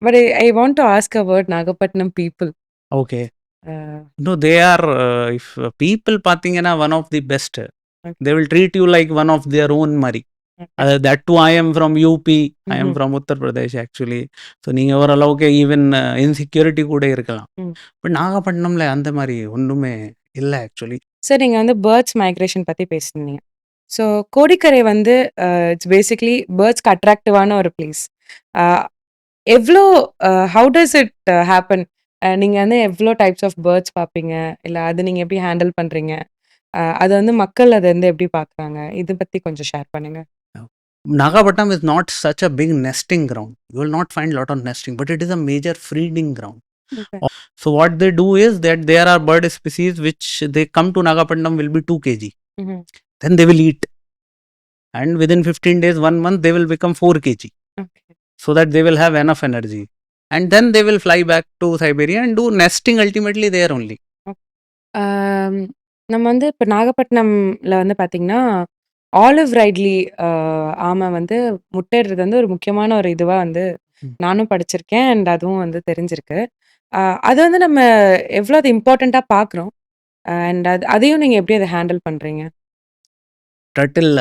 But I want to ask about Nagapattinam people. Okay. Uh, No, they are, if people பார்த்தீங்கன்னா one of the best. okay. They will treat you like one of their own மாதிரி. Okay. That too, I am from UP. I am Mhm. from Uttar Pradesh actually. So நீங்கள் ஓரளவுக்கு even insecurity கூட இருக்கலாம். ம். But நாகப்பட்டினம்ல அந்த மாதிரி ஒன்றுமே இல்லை ஆக்சுவலி. சார் நீங்கள் வந்து பேர்ட்ஸ் மைக்ரேஷன் பற்றி பேசியிருந்தீங்க. ஸோ கோடிக்கரை வந்து இட்ஸ் பேசிக்லி பேர்ட்ஸ்க்கு அட்ராக்டிவான ஒரு பிளேஸ். எவ்வளோ ஹவு டஸ் இட் ஹேப்பன்? நீங்கள் வந்து எவ்வளோ டைப்ஸ் ஆஃப் பேர்ட்ஸ் பார்ப்பீங்க, இல்லை அது நீங்கள் எப்படி ஹேண்டில் பண்ணுறீங்க, அது வந்து மக்கள் அதை வந்து எப்படி பார்க்குறாங்க, இதை பற்றி கொஞ்சம் ஷேர் பண்ணுங்க. Nagapattinam is not such a big nesting ground. You will not find a lot of nesting, but it is a major feeding ground. Okay. So what they do is that there are bird species which they come to Nagapattinam will be 2 kg. Mhm. Then they will eat. And within 15 days, 1 month, they will become 4 kg. Okay. So that they will have enough energy. And then they will fly back to Siberia and do nesting ultimately there only. நம்ம வந்து இப்போ நாகப்பட்டினம்ல வந்து பார்த்தீங்கன்னா, olive rightly ஆமை வந்து முட்டையிடுறது வந்து ஒரு முக்கியமான ஒரு இதுவாக வந்து நானும் படிச்சிருக்கேன். அண்ட் அதுவும் வந்து தெரிஞ்சிருக்கு. அது வந்து நம்ம எவ்வளோ அது இம்பார்ட்டண்ட்டாக பார்க்குறோம். அண்ட் அதையும் நீங்கள் எப்படி அதை ஹேண்டில் பண்ணுறீங்க? Turtle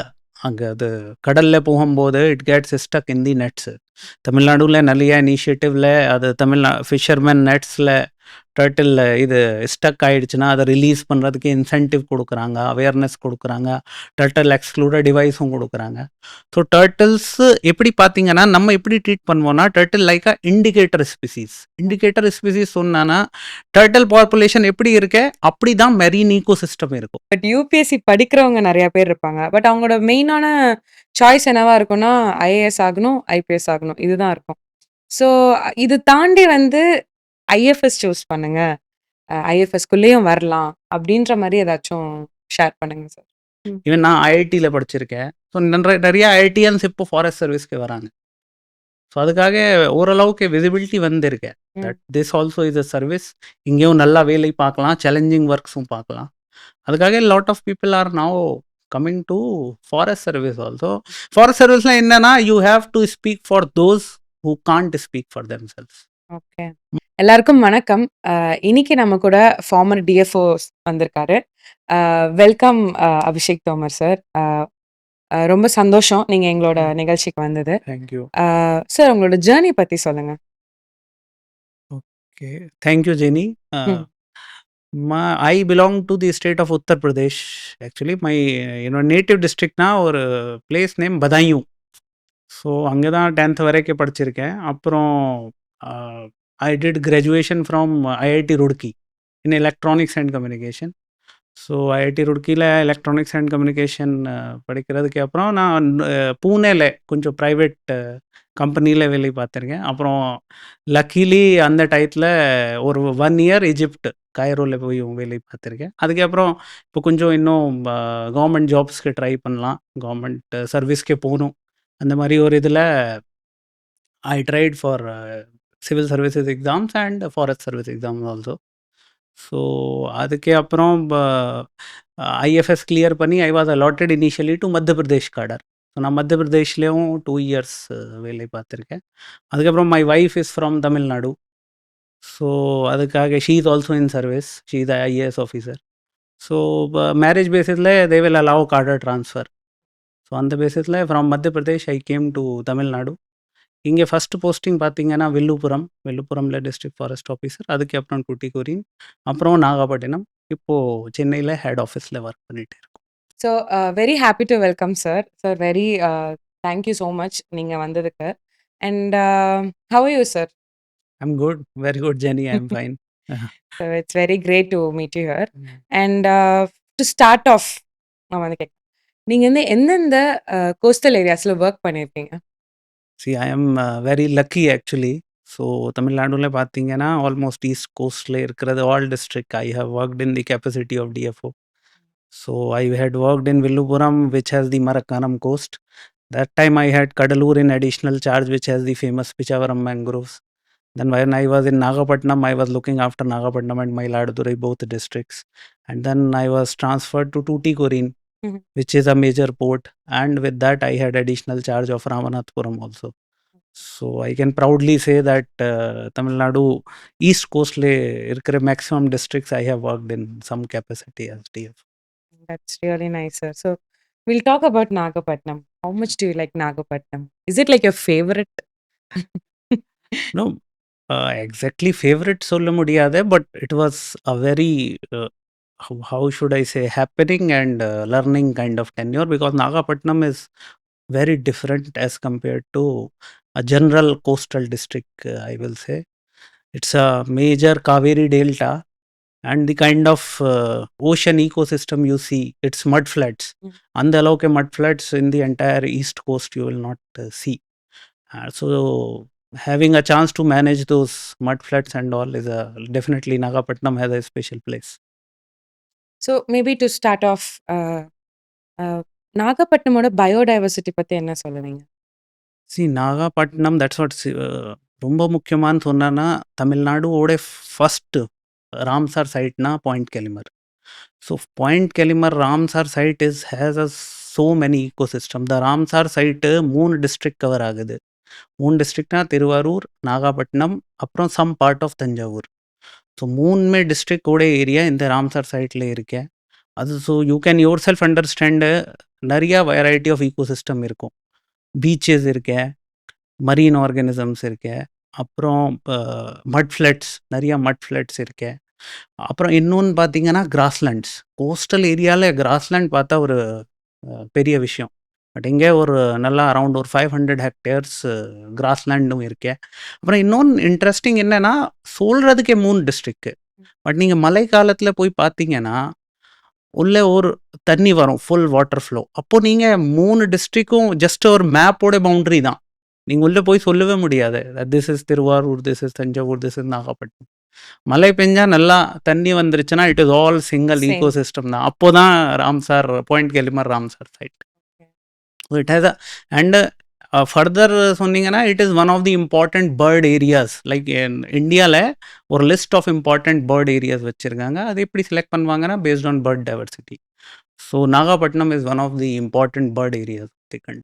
அங்கே அது கடலில் போகும்போது it gets stuck in the nets. தமிழ்நாடுல நிறைய இனிஷியேட்டிவில் அது ஃபிஷர்மேன் நெட்ஸில் டர்ட்டில் இது ஸ்டக் ஆகிடுச்சுன்னா அதை ரிலீஸ் பண்ணுறதுக்கு இன்சென்டிவ் கொடுக்குறாங்க, அவேர்னஸ் கொடுக்குறாங்க, டர்ட்டில் எக்ஸ்க்ளூடர் டிவைஸும் கொடுக்குறாங்க. ஸோ டர்ட்டில்ஸ் எப்படி பார்த்தீங்கன்னா நம்ம எப்படி ட்ரீட் பண்ணுவோம்னா, டர்ட்டில் லைக் இண்டிகேட்டர் ஸ்பீசிஸ் சொன்னான்னா டர்ட்டில் பாப்புலேஷன் எப்படி இருக்கு அப்படி தான் மெரீன் ஈகோ சிஸ்டம் இருக்கும். பட் யூபிஎஸ்சி படிக்கிறவங்க நிறைய பேர் இருப்பாங்க. பட் அவங்களோட மெயினான சாய்ஸ் என்னவா இருக்கும்னா, ஐஏஎஸ் ஆகணும், ஐபிஎஸ் ஆகணும், இதுதான் இருக்கும். ஸோ இது தாண்டி வந்து ஐஎஃப்எஸ் சூஸ் பண்ணுங்க, ஐஎஃப்எஸ்குள்ளேயும் வரலாம் அப்படின்ற மாதிரி ஏதாச்சும் ஷேர் பண்ணுங்க சார். ஈவன் நான் ஐஐடியில் படிச்சிருக்கேன். ஸோ நிறைய ஐஐடியன்ஸ் இப்போ ஃபாரஸ்ட் சர்வீஸ்க்கு வராங்க. ஸோ அதுக்காக ஓரளவுக்கு விசிபிலிட்டி வந்திருக்கேன். That this also is a service. இங்கேயும் நல்லா வேலை பார்க்கலாம், சேலஞ்சிங் ஒர்க்ஸும் பார்க்கலாம். அதுக்காக lot of people are now coming to forest service also. Forest சர்வீஸ்லாம் என்னன்னா, you have to speak for those who can't speak for themselves. Okay, எல்லாருக்கும் வணக்கம். இன்னைக்கு நம்ம கூட ஃபார்மர் டிஎஃப்ஓ வந்திருக்காரு. Welcome Abhishek Tomar sir. ரொம்ப சந்தோஷம் நீங்கள் எங்களோட நிகழ்ச்சிக்கு வந்தது. தேங்க்யூ சார், உங்களோட ஜேர்னி பற்றி சொல்லுங்க. Okay, thank you Jenny. I belong to the state of Uttar Pradesh. Actually, my native district na ஒரு place name பதாயூ. ஸோ அங்கே தான் 10th வரைக்கும் படிச்சிருக்கேன். அப்புறம் I did graduation from IIT Roorkee in electronics and communication. So IIT ருட்கியில் electronics and communication படிக்கிறதுக்கு அப்புறம் நான் பூனேல கொஞ்சம் ப்ரைவேட் கம்பெனியில் வேலை பார்த்துருக்கேன். அப்புறம் லக்கிலி அந்த டயத்தில் ஒரு 1 year எஜிப்ட் கைரோவில் போய் வேலை பார்த்துருக்கேன். அதுக்கப்புறம் இப்போ கொஞ்சம் இன்னும் கவர்மெண்ட் ஜாப்ஸ்க்கு ட்ரை பண்ணலாம், கவர்மெண்ட் சர்வீஸ்க்கே போகணும். அந்த மாதிரி ஒரு இதில் I tried for civil services exams and forest service exams also. So அதுக்கு அப்புறம் ஐஎஃப்எஸ் கிளியர் பண்ணி I was allotted initially to Madhya Pradesh Kadar. So நான் மத்திய பிரதேஷ்லேயும் 2 years வேலை பார்த்துருக்கேன். அதுக்கப்புறம் my wife is from Tamil Nadu. So அதுக்காக she is also in service, she is IAS officer. So marriage பேசிஸில் they will allow cadre transfer. So அந்த பேசிஸில் from Madhya Pradesh I came to Tamil Nadu. இங்கே ஃபஸ்ட்டு போஸ்டிங் பார்த்தீங்கன்னா வில்லுப்புரமில் டிஸ்ட்ரிக்ட் ஃபாரஸ்ட் ஆஃபீஸர், அதுக்கப்புறம் குட்டிக்குரின், அப்புறம் நாகப்பட்டினம், இப்போது சென்னையில் ஹெட் ஆஃபீஸில் ஒர்க் பண்ணிகிட்டு இருக்கோம். So very happy to welcome sir. Sir very thank you so much நீங்கள் வந்ததுக்கு. And how you sir? I'm good, very good Jenny, I'm fine. So it's very great to meet you here. And to start off நான் வந்து கேட்குறேன், நீங்கள் வந்து எந்தெந்த coastal ஏரியாஸில் work பண்ணியிருக்கீங்க? See, I am very lucky actually. So தமிழ்நாடுல பார்த்தீங்கன்னா ஆல்மோஸ்ட் ஈஸ்ட் கோஸ்டில் இருக்கிறது all district I have worked in the capacity of DFO. So I had worked in Villupuram which has the Marakkanam coast. That time I had Kadalur in additional charge which has the famous Pichavaram mangroves. Then when I was in Nagapattinam, I was looking after Nagapattinam and Mailadurai, both districts. And then I was transferred to Tuticorin, which is a major port. And with that, I had additional charge of Ramanathapuram also. So I can proudly say that Tamil Nadu east கோஸ்ட்ல இருக்கிற maximum districts I have worked in some capacity as DF. That's really nice, sir. So we'll talk about Nagapattinam. How much do you like Nagapattinam? Is it like your favorite? No, exactly favorite சொல்ல முடியாது, but it was a very how should I say happening and learning kind of tenure, because Nagapattinam is very different as compared to a general coastal district, I will say. It's a major Kaveri delta, and the kind of ocean ecosystem you see, it's mud floods. அந்த அளவுக்கு mud floods in the entire east coast you will not see. So having a chance to manage those mud floods and all is definitely Nagapattinam has a special place. So maybe to start off, நாகப்பட்டினமோட biodiversity பத்தி என்ன சொல்லுவீங்க? See, Nagapattinam, that's what ரொம்ப முக்கியமானு சொன்னா, தமிழ்நாடுவோட first Ramsar சைட்னா point Calimere. So point Calimere Ramsar site has a so many ecosystem. The Ramsar site 3 district cover ஆகுது. 3 டிஸ்ட்ரிக்ட்னா திருவாரூர், நாகப்பட்டினம், அப்புறம் some part of Thanjavur. So 3மே டிஸ்ட்ரிக்டோட ஏரியா இந்த ராம்சார் சைட்டில் இருக்கேன். அது so you can yourself understand நிறையா வெரைட்டி ஆஃப் ஈகோசிஸ்டம் இருக்கும். பீச்சஸ் இருக்கேன், மரீன் ஆர்கானிசம்ஸ் இருக்கேன், அப்புறம் மட் ஃப்ளட்ஸ், நிறையா மட் ஃப்ளட்ஸ் இருக்கேன். அப்புறம் இன்னொன்று பார்த்தீங்கன்னா கிராஸ்லேண்ட்ஸ். கோஸ்டல் ஏரியாவில் கிராஸ்லேண்ட் பார்த்தா ஒரு பெரிய விஷயம். பட் இங்கே ஒரு நல்லா அரவுண்ட் ஒரு 500 ஹெக்டேர்ஸ் கிராஸ்லேண்டும் இருக்கேன். அப்புறம் இன்னொன்று இன்ட்ரெஸ்டிங் என்னென்னா, சொல்கிறதுக்கே 3 டிஸ்ட்ரிக்ட்டு. பட் நீங்கள் மழை காலத்தில் போய் பார்த்தீங்கன்னா உள்ளே ஒரு தண்ணி வரும், ஃபுல் வாட்டர் ஃப்ளோ. அப்போது நீங்கள் 3 டிஸ்ட்ரிக்கும் ஜஸ்ட் ஒரு மேப்போட பவுண்ட்ரி தான். நீங்கள் உள்ளே போய் சொல்லவே முடியாது this is Thiruvarur, this is Thanjavur, this is Nagapattinam. மழை பெஞ்சா நல்லா தண்ணி வந்துருச்சுன்னா it is all single ecosystem தான். அப்போ தான் Ramsar point Calimere Ramsar site. It has and further சொன்னீங்கன்னா it is one of the important bird areas. Like இந்தியாவில் ஒரு list of important bird areas வச்சுருக்காங்க. அது எப்படி செலக்ட் பண்ணுவாங்கன்னா based on bird diversity. So Nagapattinam is one of the important bird areas.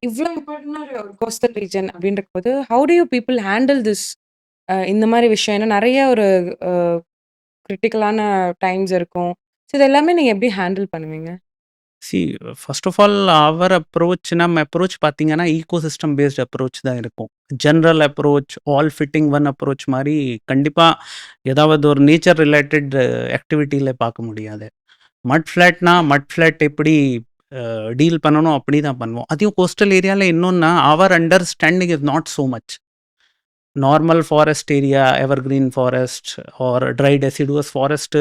இவ்வளோ இம்பார்ட்டன்டான ஒரு கோஸ்டல் ரீஜன் அப்படின்ற போது how to you people handle this? இந்த மாதிரி விஷயம் ஏன்னா நிறைய ஒரு கிரிட்டிக்கலான டைம்ஸ் இருக்கும். ஸோ இது எல்லாமே நீங்கள் எப்படி ஹேண்டில் பண்ணுவீங்க? C first of all our நம்ம அப்ரோச் பார்த்தீங்கன்னா ஈகோசிஸ்டம் பேஸ்ட் அப்ரோச் தான் இருக்கும். General approach, all fitting one approach மாதிரி கண்டிப்பாக ஏதாவது ஒரு நேச்சர் ரிலேட்டட் ஆக்டிவிட்டியில் பார்க்க முடியாது. மட் ஃப்ளாட்னா மட் ஃப்ளாட் எப்படி டீல் பண்ணணும் அப்படி தான் பண்ணுவோம். அதையும் கோஸ்டல் ஏரியாவில் இன்னொன்னா our understanding is not so much. Normal forest area, evergreen forest or dry deciduous forest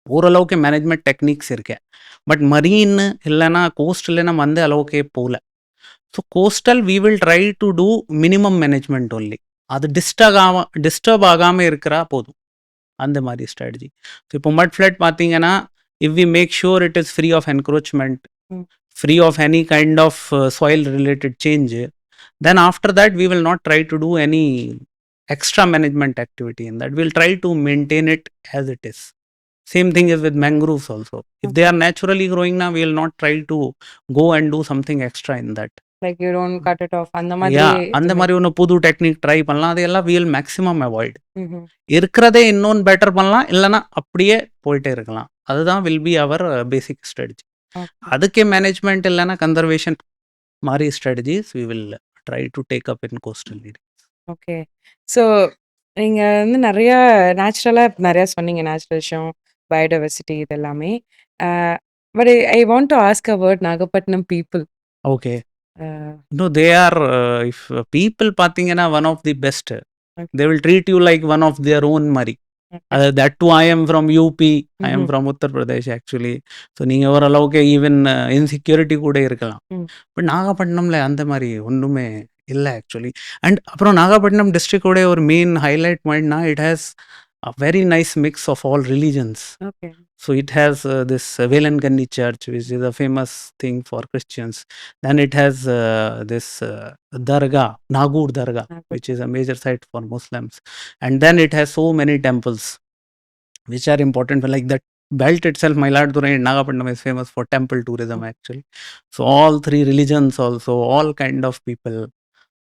ஓரளவுக்கு மேனேஜ்மெண்ட் டெக்னிக்ஸ் இருக்கேன். பட் மரீன் இல்லைன்னா கோஸ்டல் நம்ம அந்த அளவுக்கே போகல. So coastal we will try to do minimum management only. அது டிஸ்டர்ப் ஆகாமல் இருக்கிறா போதும், அந்த மாதிரி ஸ்ட்ராட்டஜி. ஸோ இப்போ மட் ஃப்ளட் பார்த்தீங்கன்னா if we make sure it is free of encroachment, free of any kind of soil related change, then after that we will not try to do any extra management activity in that. We'll try to maintain it as it is. Same thing is with mangroves also. If they are naturally growing now, we will not try to go and do something extra in that. Like you don't cut it off. அந்த மாதிரி அந்த மாதிரி ஒன்று புது technique try பண்ணலாம். அதெல்லாம் we will maximum avoid. இருக்கிறதே இன்னொன்று பெட்டர் பண்ணலாம், இல்லைன்னா அப்படியே போயிட்டே இருக்கலாம். அதுதான் will be our basic strategy. அதுக்கே மேனேஜ்மெண்ட் இல்லைன்னா கன்சர்வேஷன் மாதிரி strategies we will try to take up in coastal areas. Okay. So நீங்கள் வந்து நிறையா நேச்சுரலாக நிறையா சொன்னீங்க, நேச்சுரல் விஷயம், பயோடைவர்சிட்டி இது எல்லாமே. But I want to ask about Nagapattinam people. Okay. No, they are if people பார்த்தீங்கன்னா one of the best. They will treat you like one of their own மாதிரி. that too I am from UP, I am from Uttar Pradesh actually. So நீங்கள் ஓரளவுக்கு even insecurity கூட இருக்கலாம். But நாகப்பட்டினம்ல அந்த மாதிரி ஒன்றுமே இல்லை ஆக்சுவலி. அண்ட் அப்புறம் நாகப்பட்டினம் டிஸ்ட்ரிக்டோட ஒரு மெயின் ஹைலைட் பாயிண்ட்னா it has a very nice mix of all religions. Okay. So it has this Velankanni church, which is a famous thing for Christians. Then it has this Dargah, Nagur Dargah, which is a major site for Muslims. And then it has so many temples, which are important for like that belt itself. Mailadurai and Nagapattinam is famous for temple tourism actually. So all three religions also, all kind of people.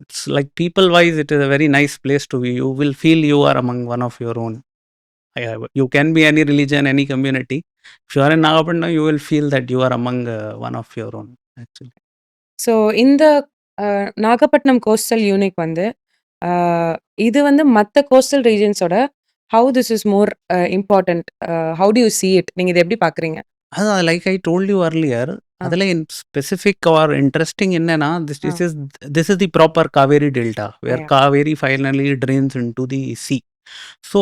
It's like people wise, it is a very nice place to be. You will feel you are among one of your own. You can be any religion, any community. If you are in Nagapattinam, you will feel that you are among one of your own, actually. So இந்த Nagapattinam coastal unique வந்து அ இது வந்து மத்த coastal ரீஜியன்ஸோட how this is more important how do you see it? நீங்க இத எப்படி பார்க்குறீங்க? அதான் like I told you earlier, அதில் இன் ஸ்பெசிஃபிக் ஆர் இன்ட்ரெஸ்டிங் என்னன்னா, this is the proper Kaveri delta where Kaveri finally drains into the sea. So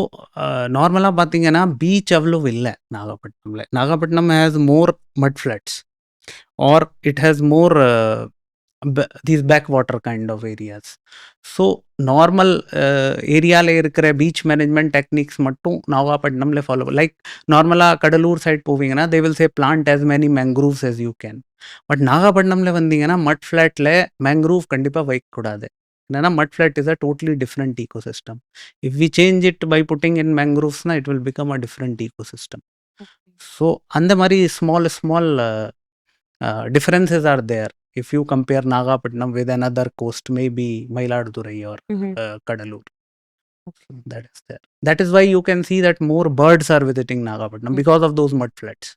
நார்மலாக பார்த்தீங்கன்னா beach அவ்வளோ இல்லை நாகப்பட்டினமில். நாகப்பட்டினம் ஹேஸ் மோர் மட் floods or it has more these backwater kind of areas. So normal ஏரியாவில் இருக்கிற beach management techniques மட்டும் நாகப்பட்டினம்ல follow. Like நார்மலாக Cuddalore side போவீங்கன்னா they will say plant as many mangroves as you can. But நாகப்பட்டினம்ல வந்தீங்கன்னா mud ஃப்ளாட்டில் mangrove கண்டிப்பாக வைக்கக்கூடாது. என்னன்னா mud flat is a totally different ecosystem. If we change it by putting in மேங்க்ரூவ்ஸ்னா it will become a different ecosystem. So அந்த மாதிரி small differences are there if you compare Nagapattinam with another coast, maybe Mailadurai or Kadalur. So that is there. That is why you can see that more birds are visiting Nagapattinam because of those mud flats.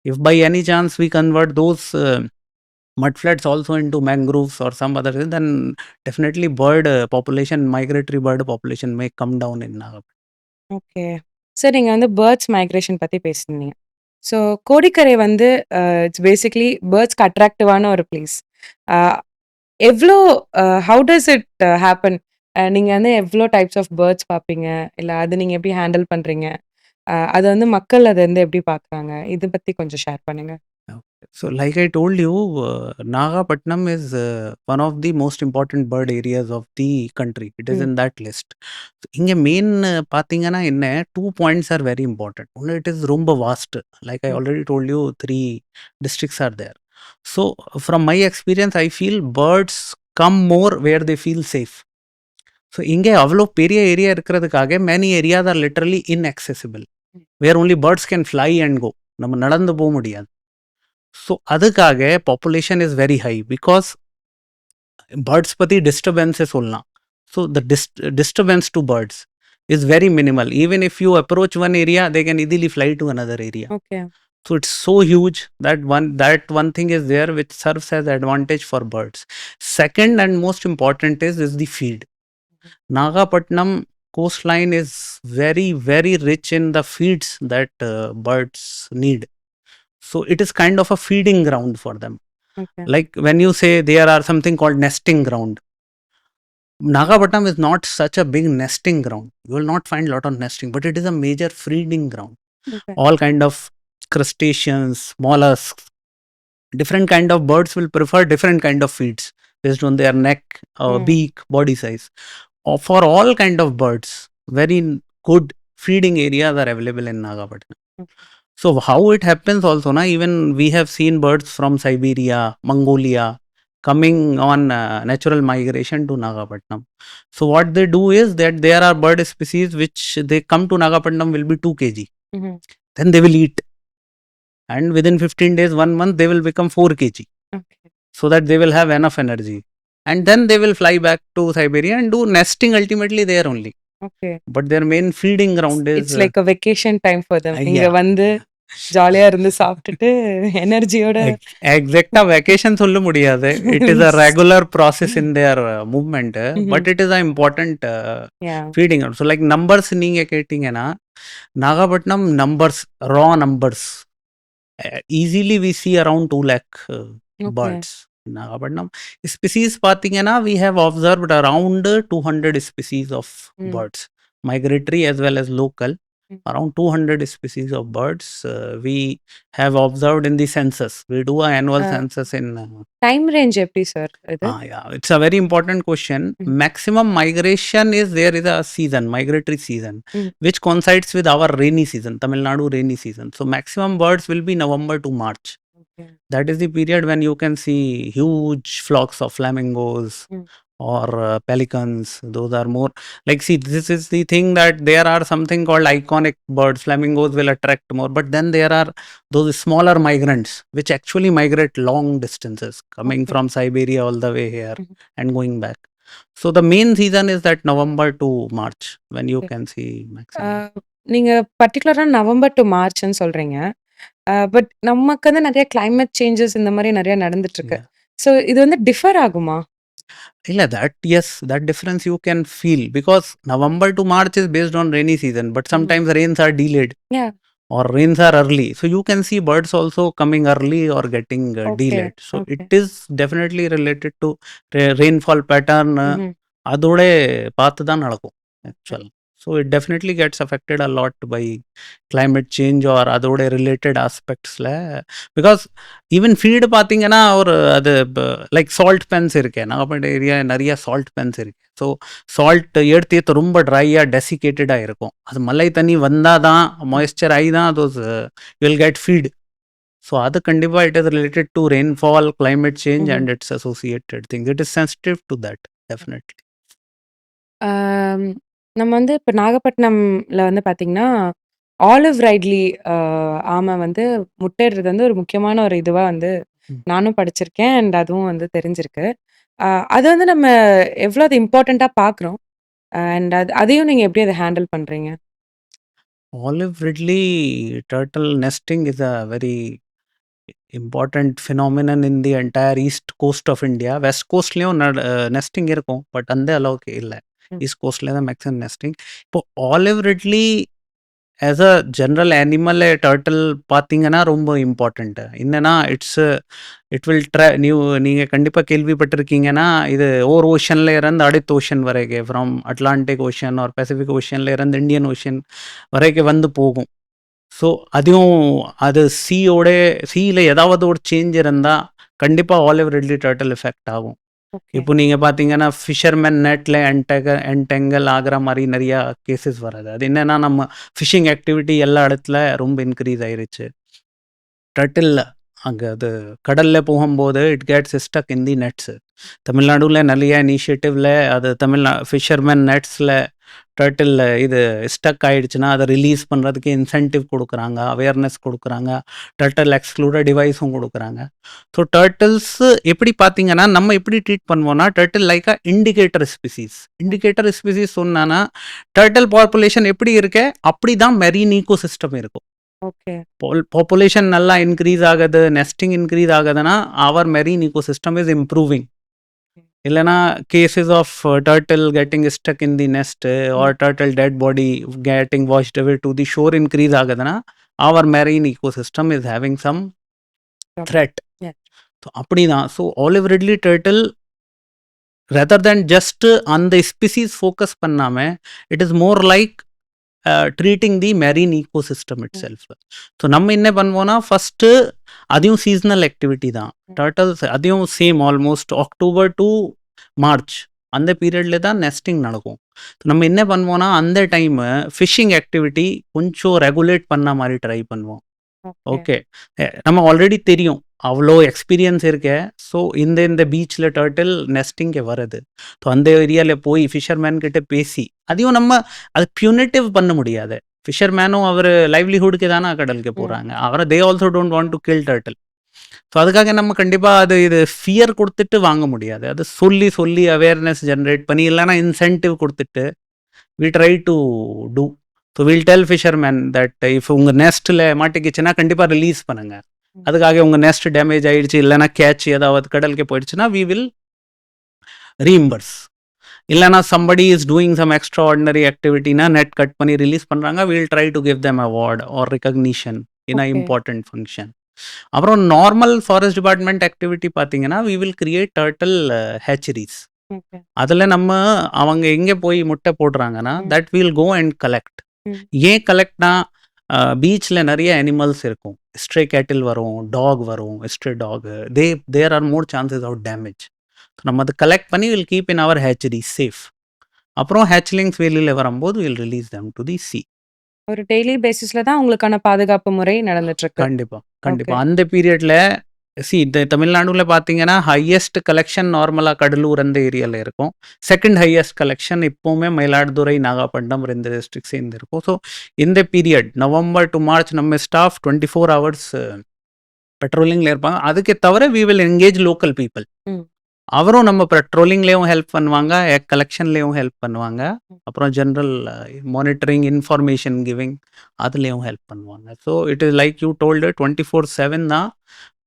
If by any chance we convert those mud flats also into mangroves or some other thing, then definitely bird population, migratory bird population may come down in Nagapattinam. Okay. Sir நீங்க வந்து birds migration பத்தி பேசினீங்க. So Kodikkarai வந்து it's basically பேர்ட்ஸ்க்கு அட்ராக்டிவான ஒரு place. எவ்ளோ have does it happen? நீங்க வந்து எவ்ளோ types of birds பார்ப்பீங்க? இல்ல அது நீங்க எப்படி ஹேண்டில் பண்றீங்க? அது வந்து மக்கள் அத வந்து எப்படி பார்க்குறாங்க? இத பத்தி கொஞ்சம் ஷேர் பண்ணுங்க. So like I told you, Nagapattinam is one of the most important bird areas of the country. It is in that list. இங்கே மெயின் பார்த்தீங்கன்னா என்ன, 2 points are very important. One, it is ரொம்ப vast. Like I already told you, 3 districts are there. So from my experience, I feel birds come more where they feel safe. So இங்கே அவ்வளோ பெரிய area இருக்கிறதுக்காக many areas are literally inaccessible, where only birds can fly and go. நம்ம நடந்து போக முடியாது. So அதுக்காக population is very high because birds பற்றி டிஸ்டர்பன்ஸே சொல்லலாம். So the disturbance to birds is very minimal. Even if you approach one area they can easily fly to another area. So it's so huge that one thing is there which serves as advantage for birds. Second and most important is the feed. Nagapattinam coastline is very, very rich in the feeds that birds need. So it is kind of a feeding ground for them. Okay. Like when you say there are something called nesting ground, Nagapattinam is not such a big nesting ground. You will not find a lot of nesting, but it is a major feeding ground. Okay. All kind of crustaceans, mollusks, different kind of birds will prefer different kind of feeds based on their neck, beak, body size. For all kind of birds, very good feeding areas are available in Nagapattinam. Okay. So how it happens also, even we have seen birds from Siberia, Mongolia coming on natural migration to Nagapattinam. So what they do is that there are bird species which they come to Nagapattinam will be 2 kg. Then they will eat. And within 15 days, 1 month, they will become 4 kg. Okay. So that they will have enough energy. And then they will fly back to Siberia and do nesting ultimately there only. Okay. But their main feeding ground is... It's like a vacation time for them. இங்க வந்து ஜாலியா இருந்து சாப்பிட்டுட்டு எனர்ஜியோட எக்ஸாக்டா vacation சொல்ல முடியாது. It is a regular process in their movement, but it is a important feeding. So like numbers நீங்க கேட்டீங்கன்னா, Nagapattinam numbers, raw numbers, easily we see around 2 lakh birds. Nagapattinam species பார்த்தீங்கன்னா we have observed around 200 species of birds, migratory as well as local. Around 200 species of birds we have observed in the census. We do an annual census in time range எப்படி sir இது? Yeah, it's a very important question. Maximum migration is there is a season, migratory season, which coincides with our rainy season, Tamil Nadu rainy season. So maximum birds will be November to March. Okay. That is the period when you can see huge flocks of flamingos or pelicans. Those are more like, see, this is the thing that there are something called iconic birds. Flamingos will attract more, but then there are those smaller migrants which actually migrate long distances, coming from Siberia all the way here and going back. So the main season is that November to March when you Okay. can see maximum. நீங்க பர்ட்டிகுலரா November to மார்ச்ன்னு சொல்றீங்க. But நமக்கு வந்து நெறைய climate changes இந்த மாரி நெறைய நடந்துட்டுருக்கு. Yeah. So இது வந்து டிஃபர் ஆகுமா? Yeah, that yes, that difference you can feel because November to March is based on rainy season, but sometimes rains are delayed Yeah. or rains are early. So you can see birds also coming early or getting Okay. delayed. So Okay. it is definitely related to rainfall pattern. அதோட பார்த்து தான் நடக்கும் actual. So it definitely gets affected a lot by climate change or அதோட related ஆஸ்பெக்ட்ஸில். Because even feed பார்த்தீங்கன்னா ஒரு அது like salt pans இருக்கேன் நாகப்பட்டினம் ஏரியா நிறைய சால்ட் பென்ஸ் இருக்கு. ஸோ சால்ட் எடுத்து ரொம்ப ட்ரையாக டெசிகேட்டடாக இருக்கும். அது மழை தண்ணி வந்தால் தான் மாய்ஸ்சர் ஆகி தான் அது வில் கெட் ஃபீடு. ஸோ அது கண்டிப்பாக it is related to rainfall climate change and it's associated things. It is sensitive to that definitely. நம்ம வந்து இப்ப நாகப்பட்டினம்ல வந்து பார்த்தீங்கன்னா, ஆலிவ் ரைட்லி ஆம வந்து முட்டையிடுறது வந்து ஒரு முக்கியமான ஒரு இதுவா வந்து நானும் படிச்சிருக்கேன். அண்ட் அதுவும் வந்து தெரிஞ்சிருக்கு. அது வந்து நம்ம எவ்வளோ அது இம்பார்ட்டன்ட்டா பார்க்குறோம். அண்ட் அதையும் நீங்க எப்படி அத ஹேண்டில் பண்றீங்க? Olive Ridley turtle nesting is a very important phenomenon in the entire east coast of India. West coastலயும் nesting இருக்கும், பட் அந்த அளவுக்கு இல்லை. ஈஸ்ட் கோஸ்ட்ல தான் மேக்ஸிமம் நெஸ்டிங். இப்போ olive ridley as a general animal turtle பார்த்தீங்கன்னா ரொம்ப இம்பார்ட்டண்ட்டு. என்னன்னா இட் வில் நீங்கள் கண்டிப்பாக கேள்விப்பட்டிருக்கீங்கன்னா, இது ஓர் ஓஷனில் இருந்து அடுத்த ஓஷன் வரைக்கும், from Atlantic ocean or Pacific ஓஷனில் இருந்து இந்தியன் ஓஷன் வரைக்கும் வந்து போகும். ஸோ அதுவும் அது சீயில் ஏதாவது ஒரு சேஞ்ச் இருந்தால் கண்டிப்பாக ஆலிவ் ரிட்லி டர்ட்டில் எஃபெக்ட் ஆகும். இப்போ நீங்கள் பார்த்தீங்கன்னா ஃபிஷர்மேன் நெட்டில் என்டெங்கல் ஆகிற மாதிரி நிறையா கேசஸ் வராது. அது என்னென்னா நம்ம ஃபிஷிங் ஆக்டிவிட்டி எல்லா இடத்துல ரொம்ப இன்க்ரீஸ் ஆயிருச்சு. டர்ட்டில் அங்கே அது கடலில் போகும்போது it gets stuck in the nets. தமிழ்நாடுல நிறைய இனிஷியேட்டிவில் அது ஃபிஷர்மேன் நெட்ஸில் டர்ட்டில் இது ஸ்டக் ஆகிடுச்சுன்னா அதை ரிலீஸ் பண்ணுறதுக்கு இன்சென்டிவ் கொடுக்குறாங்க, அவேர்னஸ் கொடுக்குறாங்க, டர்ட்டில் எக்ஸ்க்ளூடட் டிவைஸும் கொடுக்குறாங்க. ஸோ டர்ட்டில்ஸ் எப்படி பார்த்தீங்கன்னா நம்ம எப்படி ட்ரீட் பண்ணுவோம்னா, turtle like a indicator species சொன்னான்னா டர்ட்டில் பாப்புலேஷன் எப்படி இருக்கே அப்படி தான் மெரீன் ஈகோ சிஸ்டம் இருக்கும். ஓகே. பாப்புலேஷன் நல்லா இன்க்ரீஸ் ஆகுது, நெஸ்டிங் இன்க்ரீஸ் ஆகுதுன்னா our marine ecosystem is improving. இல்லைனா cases of turtle getting stuck in the nest or turtle dead body getting washed away to the shore increase ஆகுதுன்னா our marine ecosystem is having some threat. So அப்படி தான். So olive ridley turtle rather than just அந்த species focus பண்ணாமல் it is more like treating the marine ecosystem itself. So நம்ம என்ன பண்ணுவோன்னா first அதையும் seasonal activity தான். Turtles அதையும் same almost October to March அந்த பீரியடில் தான் நெஸ்டிங் நடக்கும். ஸோ நம்ம என்ன பண்ணுவோன்னா அந்த டைமு ஃபிஷிங் ஆக்டிவிட்டி கொஞ்சம் ரெகுலேட் பண்ண மாதிரி ட்ரை பண்ணுவோம். ஓகே, நம்ம ஆல்ரெடி தெரியும் அவ்வளோ எக்ஸ்பீரியன்ஸ் இருக்கே. ஸோ இந்த பீச்சில் டர்ட்டில் நெஸ்டிங்கே வருது. ஸோ அந்த ஏரியாவில் போய் ஃபிஷர்மேன் கிட்ட பேசி அதையும் நம்ம அது பியூனிட்டிவ் பண்ண முடியாது. ஃபிஷர்மேனும் அவர் லைவ்லிஹுட்க்கு தானே கடலுக்கு போகிறாங்க. அவரை they also don't want to kill turtle. So அதுக்காக நம்ம கண்டிப்பாக இது ஃபியர் கொடுத்துட்டு வாங்க முடியாது. அது சொல்லி அவேர்னஸ் ஜென்ரேட் பண்ணி இல்லைன்னா இன்சென்டிவ் கொடுத்துட்டு we try to do. So will tell fisherman that if உங்கள் நெஸ்ட்டில் மாட்டிக்கிச்சுன்னா கண்டிப்பாக ரிலீஸ் பண்ணுங்கள். அதுக்காக உங்கள் நெஸ்ட் டேமேஜ் ஆகிடுச்சு இல்லைனா கேட்ச் ஏதாவது கடலுக்கு போயிடுச்சுன்னா வி வில் ரீஇம்பர்ஸ். இல்லைனா somebody is doing some extraordinary ஆக்டிவிட்டினா நெட் கட் பண்ணி ரிலீஸ் பண்ணுறாங்க, will try to give them award or recognition in a important function. அப்புறம் நார்மல் ஃபாரஸ்ட் டிபார்ட்மெண்ட் ஆக்டிவிட்டி பார்த்தீங்கன்னா we will create turtle hatcheries. அதில் நம்ம அவங்க எங்கே போய் முட்டை போடுறாங்கன்னா that will go and collect. ஏன் கலெக்ட்னா பீச்சில் நிறைய அனிமல்ஸ் இருக்கும். ஸ்ட்ரே கேட்டில் வரும், டாக் வரும், stray dog, there are more chances of damage. நம்ம அதை கலெக்ட் பண்ணி will keep in our hatchery safe. அப்புறம் ஹேச்லிங்ஸ் வெளியில் வரும்போது will release them to the sea. ஒரு டெய்லி பேசிஸில் தான் உங்களுக்கான பாதுகாப்பு முறை நடந்துட்டுருக்கு. கண்டிப்பாக அந்த பீரியடில் இந்த தமிழ்நாடுல பார்த்தீங்கன்னா ஹையஸ்ட் கலெக்ஷன் நார்மலாக கடலூர் அந்த ஏரியாவில் இருக்கும். செகண்ட் ஹையஸ்ட் கலெக்ஷன் இப்போவுமே மயிலாடுதுறை, நாகப்பட்டினம் 2 டிஸ்ட்ரிக்ட் சேர்ந்து இருக்கும். ஸோ இந்த பீரியட் நவம்பர் டு மார்ச் நம்ம ஸ்டாஃப் 24 hours பெட்ரோலிங்கில் இருப்பாங்க. அதுக்கு தவிர we will engage local people. அவரும் நம்ம பெட்ரோலிங்லேயும் ஹெல்ப் பண்ணுவாங்க, எக் கலெக்ஷன்லேயும் ஹெல்ப் பண்ணுவாங்க. அப்புறம் ஜென்ரல் மானிட்டரிங், இன்ஃபர்மேஷன் கிவிங் அதுலேயும் ஹெல்ப் பண்ணுவாங்க. So it is like you told 24/7 தான்.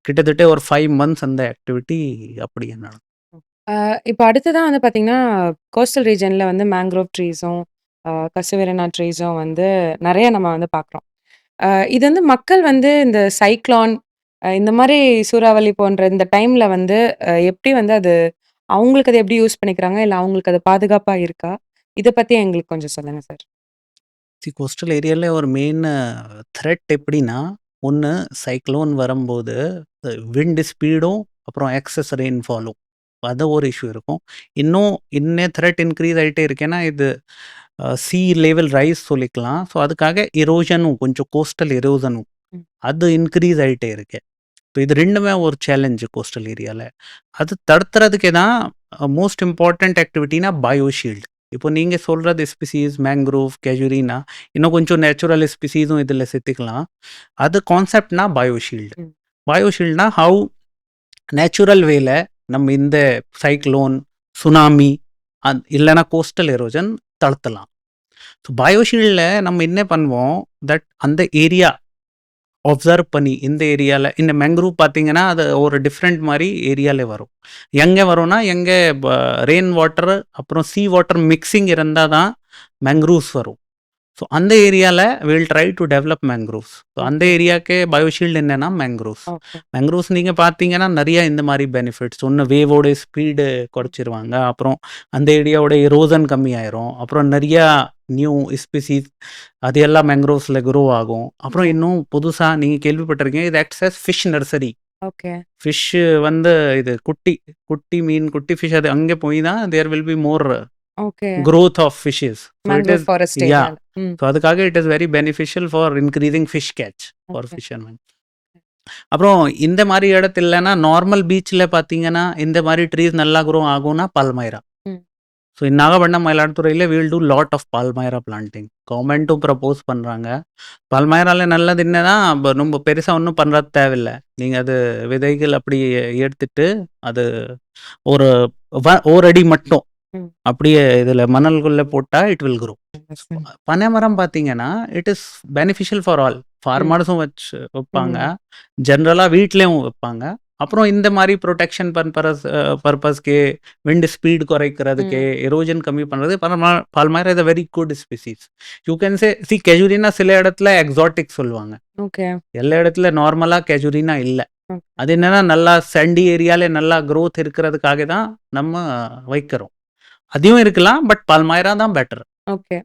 கிட்டத்தட்ட ஒரு 5 மந்த்ஸ் அந்த ஆக்டிவிட்டி அப்படியே நடக்கும். இப்ப அடுத்ததா வந்து பார்த்தீங்கன்னா, கோஸ்டல் ரீஜன்ல வந்து மேங்க்ரோவ் ட்ரீஸும், கசுவெரினா ட்ரீஸும் வந்து நெறைய நம்ம வந்து பார்க்குறோம். இது வந்து மக்கள் வந்து இந்த சைக்ளோன், இந்த மாரி சூறாவளி போன்ற இந்த டைம்ல வந்து எப்படி வந்து அது அவங்களுக்கு அத எப்படி யூஸ் பண்ணிக்கிறாங்க? இல்ல அவங்களுக்கு அது பாதுகாப்பா இருக்கா? இத பத்தி எங்களுக்கு கொஞ்சம் சொல்லுங்க சார். கோஸ்டல் ஏரியால ஒரு மெயின் த்ரெட் எப்படின்னா, ஒண்ணு சைக்ளோன் வரும்போது விண்ட் ஸ்பீடும், அப்புறம் எக்ஸஸ் ரெயின்ஃபாலும் அது ஒரு இஷ்யூ இருக்கும். இன்னும் த்ரெட் இன்க்ரீஸ் ஆயிட்டே இருக்கு. ஏன்னா இது சீ லெவல் ரைஸ் சொல்லிக்கலாம். ஸோ அதுக்காக எரோஷனும் கொஞ்சம் கோஸ்டல் எரோஷனும் ம். அது இன்க்ரீஸ் ஆயிட்டே இருக்கு. ஸோ இது 2மே ஒரு சேலஞ்சு கோஸ்டல் ஏரியால. அது தடுத்துறதுக்கு தான் மோஸ்ட் இம்பார்ட்டன்ட் ஆக்டிவிட்டினா பயோஷீல்டு. இப்போ நீங்க சொல்றது ஸ்பீஷீஸ் மேங்க்ரோவ், கேஜுரினா இன்னும் கொஞ்சம் நேச்சுரல் ஸ்பீஷீஸும் இதில சேர்த்துக்கலாம். அது கான்செப்ட்னா பயோஷீல்டு. ம். பயோஷீல்டுனா ஹவ் நேச்சுரல் வேல நம்ம இந்த சைக்ளோன், சுனாமி இல்லைனா கோஸ்டல் எரோஷன் தடுத்தலாம். ஸோ பயோஷீல்டில் நம்ம என்ன பண்ணுவோம், தட் அந்த ஏரியா அப்சர்வ் பண்ணி இந்த ஏரியாவில் இந்த மேங்க்ரூவ் பார்த்தீங்கன்னா அது ஒரு டிஃப்ரெண்ட் மாதிரி ஏரியாவில் வரும். எங்கே வரும்னா எங்கே ரெயின் வாட்டர் அப்புறம் சீ வாட்டர் மிக்சிங் இருந்தால் தான் மேங்க்ரூவ்ஸ் வரும். ஸோ அந்த ஏரியாவில் will try to develop mangroves. So அந்த ஓகே. ஏரியாவுக்கு பயோஷீல்டு என்னென்னா மேங்க்ரூவ்ஸ். ஓகே. மேங்க்ரூவ்ஸ் நீங்கள் பார்த்தீங்கன்னா நிறையா இந்த மாதிரி பெனிஃபிட்ஸ். ஒன்று வேவோட ஸ்பீடு குறைச்சிருவாங்க, அப்புறம் அந்த ஏரியாவோட எரோசன் கம்மியாயிரும், அப்புறம் நிறையா நியூ ஸ்பீசிஸ் அது எல்லாம் மேங்க்ரோவ்ஸில் க்ரோ ஆகும். அப்புறம் இன்னும் புதுசாக நீங்கள் கேள்விப்பட்டிருக்கீங்க, இது acts as fish nursery. Okay. Fish வந்து இது குட்டி குட்டி மீன், குட்டி ஃபிஷ் அது அங்கே போய் தான் there will be more okay. growth of fishes. So it mangrove is, forest yeah. ஏரியால. ம். So அதுக்காக it is very beneficial for increasing fish catch for okay. fishermen. அப்புறம் இந்த மாதிரி இடத்துல இல்லைன்னா நார்மல் பீச்சில் பார்த்தீங்கன்னா இந்த மாதிரி ட்ரீஸ் நல்லா க்ரோ ஆகும்னா பால்மைரா. ம். ஸோ நாகப்பட்டினம் மயிலாடுதுறையில் we'll do lot of palmyra planting. கவர்மெண்ட்டும் ப்ரப்போஸ் பண்ணுறாங்க. பால்மைரால நல்லது என்னன்னா ரொம்ப பெருசாக ஒன்றும் பண்ணுறது தேவையில்லை. நீங்கள் அது விதைகள் அப்படி எடுத்துட்டு அது ஒரு ஒரு அடி மட்டும் ம். அப்படியே இதில் மணல்குள்ளே போட்டால் இட் வில் க்ரோ. ம். பனைமரம் பார்த்தீங்கன்னா it is beneficial for all. ஃபார்மர்ஸும் வச்சு வைப்பாங்க, ம். ஜென்ரலாக வீட்லேயும் வைப்பாங்க. அப்புறம் இந்த மாதிரி ப்ரொடெக்ஷன் பர்பஸ்க்கு விண்ட் ஸ்பீட் குறைக்கிறதுக்கு, ம். எரோஜன் கம்மி பண்ணுறது palmyra is a very good species. You can see casuarina சில இடத்துல எக்ஸாட்டிக் சொல்லுவாங்க, ஓகே. எல்லா இடத்துல நார்மலாக கெஜுரினா இல்லை. ம். அது என்னன்னா நல்லா சண்டி ஏரியாவில் நல்லா க்ரோத் இருக்கிறதுக்காக தான் நம்ம வைக்கிறோம். அதையும் இருக்கலாம், பட் பால்மைரா தான் பெட்டர். ஓகே.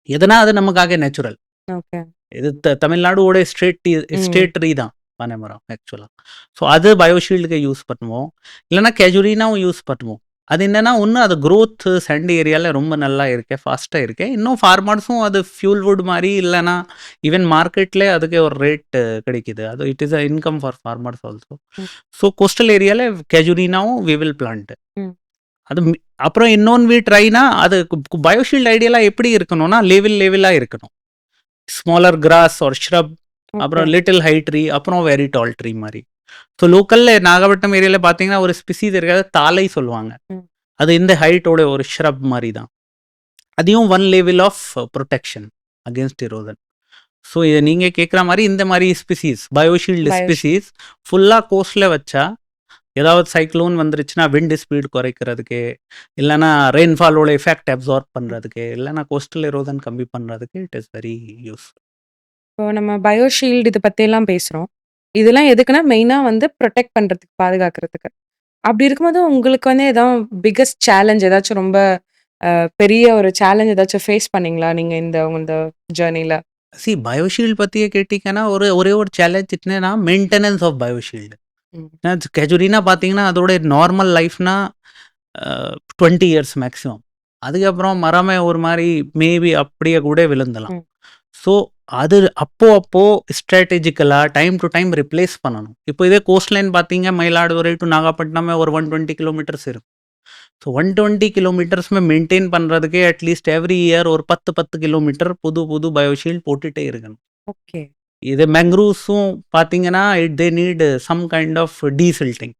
எதனா அது நமக்காக நேச்சுரல். ஓகே. இது தமிழ்நாடோட ஸ்டேட் ட்ரீ தான் பனைமரம் ஆக்சுவலாக. ஸோ அது பயோஷீல்டுக்கு யூஸ் பண்ணுவோம், இல்லைனா கேஜுரினாவும் யூஸ் பண்ணுவோம். அது என்னன்னா ஒன்று அது க்ரோத் சண்ட் ஏரியாவில் ரொம்ப நல்லா இருக்கு, ஃபாஸ்ட்டாக இருக்கு. இன்னும் ஃபார்மர்ஸும் அது ஃபியூல்வுட் மாதிரி இல்லைனா ஈவன் மார்க்கெட்டில் அதுக்கு ஒரு ரேட் கிடைக்குது. அது it is a income for farmers also. ம். ஸோ கோஸ்டல் ஏரியாவில் கேஜுரினாவும் வி வில் பிளான்ட். ம். அது அப்புறம் இன்னொன்று ட்ரைனா அது பயோஷீல்டு ஐடியாலாம் எப்படி இருக்கணும்னா லெவலாக இருக்கணும். ஸ்மாலர் கிராஸ் ஒரு ஷ்ரப், அப்புறம் லிட்டில் ஹை ட்ரீ, அப்புறம் வெரி டால் ட்ரீ மாதிரி. ஸோ லோக்கலில் நாகப்பட்டினம் ஏரியாவில் பார்த்தீங்கன்னா ஒரு ஸ்பீசிஸ் இருக்காது, தாலை சொல்லுவாங்க. ம். அது இந்த ஹைட்டோட ஒரு ஷ்ரப் மாதிரி தான். அதையும் one level of protection against erosion. So இதை நீங்கள் கேட்குற மாதிரி இந்த மாதிரி ஸ்பீசிஸ் பயோஷீல்டு ஸ்பீசிஸ் ஃபுல்லாக கோஸ்டில் வச்சா ஏதாவது சைக்ளோன் வந்துருச்சுன்னா விண்ட் ஸ்பீட் குறைக்கிறதுக்கு, இல்லைனா ரெயின்ஃபாலோட எஃபெக்ட் அப்சார்ப் பண்ணுறதுக்கு, இல்லைனா கோஸ்டல் எரோசன் கம்மி பண்ணுறதுக்கு இட் இஸ் வெரி யூஸ்ஃபுல். இப்போ நம்ம பயோஷீல்டு இத பத்தியெல்லாம் பேசுறோம். இதெல்லாம் எதுக்குன்னா, மெயினா வந்து புரொடெக்ட் பண்றதுக்கு, பாதுகாக்கிறதுக்கு. அப்படி இருக்கும்போது உங்களுக்கு வந்து பிக்கஸ்ட் சேலஞ்ச் ஏதாச்சும் ரொம்ப பெரிய ஒரு சேலஞ்ச் ஏதாச்சும் ஃபேஸ் பண்ணீங்களா? நீங்க இந்த ஜர்னில? பயோஷீல்டு பற்றியே கேட்டிங்கன்னா ஒரே ஒரு சேலஞ்ச் என்னன்னா மெயின்டெனன்ஸ் ஆஃப் பயோஷீல்டு. கேஜுரினா பார்த்தீங்கன்னா அதோட நார்மல் லைஃப்னா 20 இயர்ஸ் மேக்ஸிமம். அதுக்கப்புறம் மரமே ஒரு மாதிரி மேபி அப்படியே கூட விழுந்தலாம். ஸோ அது அப்போ ஸ்ட்ராட்டஜிக்கலாக டைம் டு டைம் ரிப்ளேஸ் பண்ணணும். இப்போ இதே கோஸ்ட் லைன் பார்த்தீங்க மயிலாடுதுறை டு நாகப்பட்டினமே ஒரு 120 கிலோமீட்டர்ஸ் இருக்கும். ஸோ 120 கிலோமீட்டர்ஸ்மே மெயின்டைன் பண்ணுறதுக்கே அட்லீஸ்ட் எவ்ரி இயர் ஒரு 10 கிலோமீட்டர் புது பயோஷீல்டு போட்டுகிட்டே இருக்கணும். ஓகே. இது மேங்க்ரூவ்ஸும் பார்த்தீங்கன்னா they need some kind of desilting.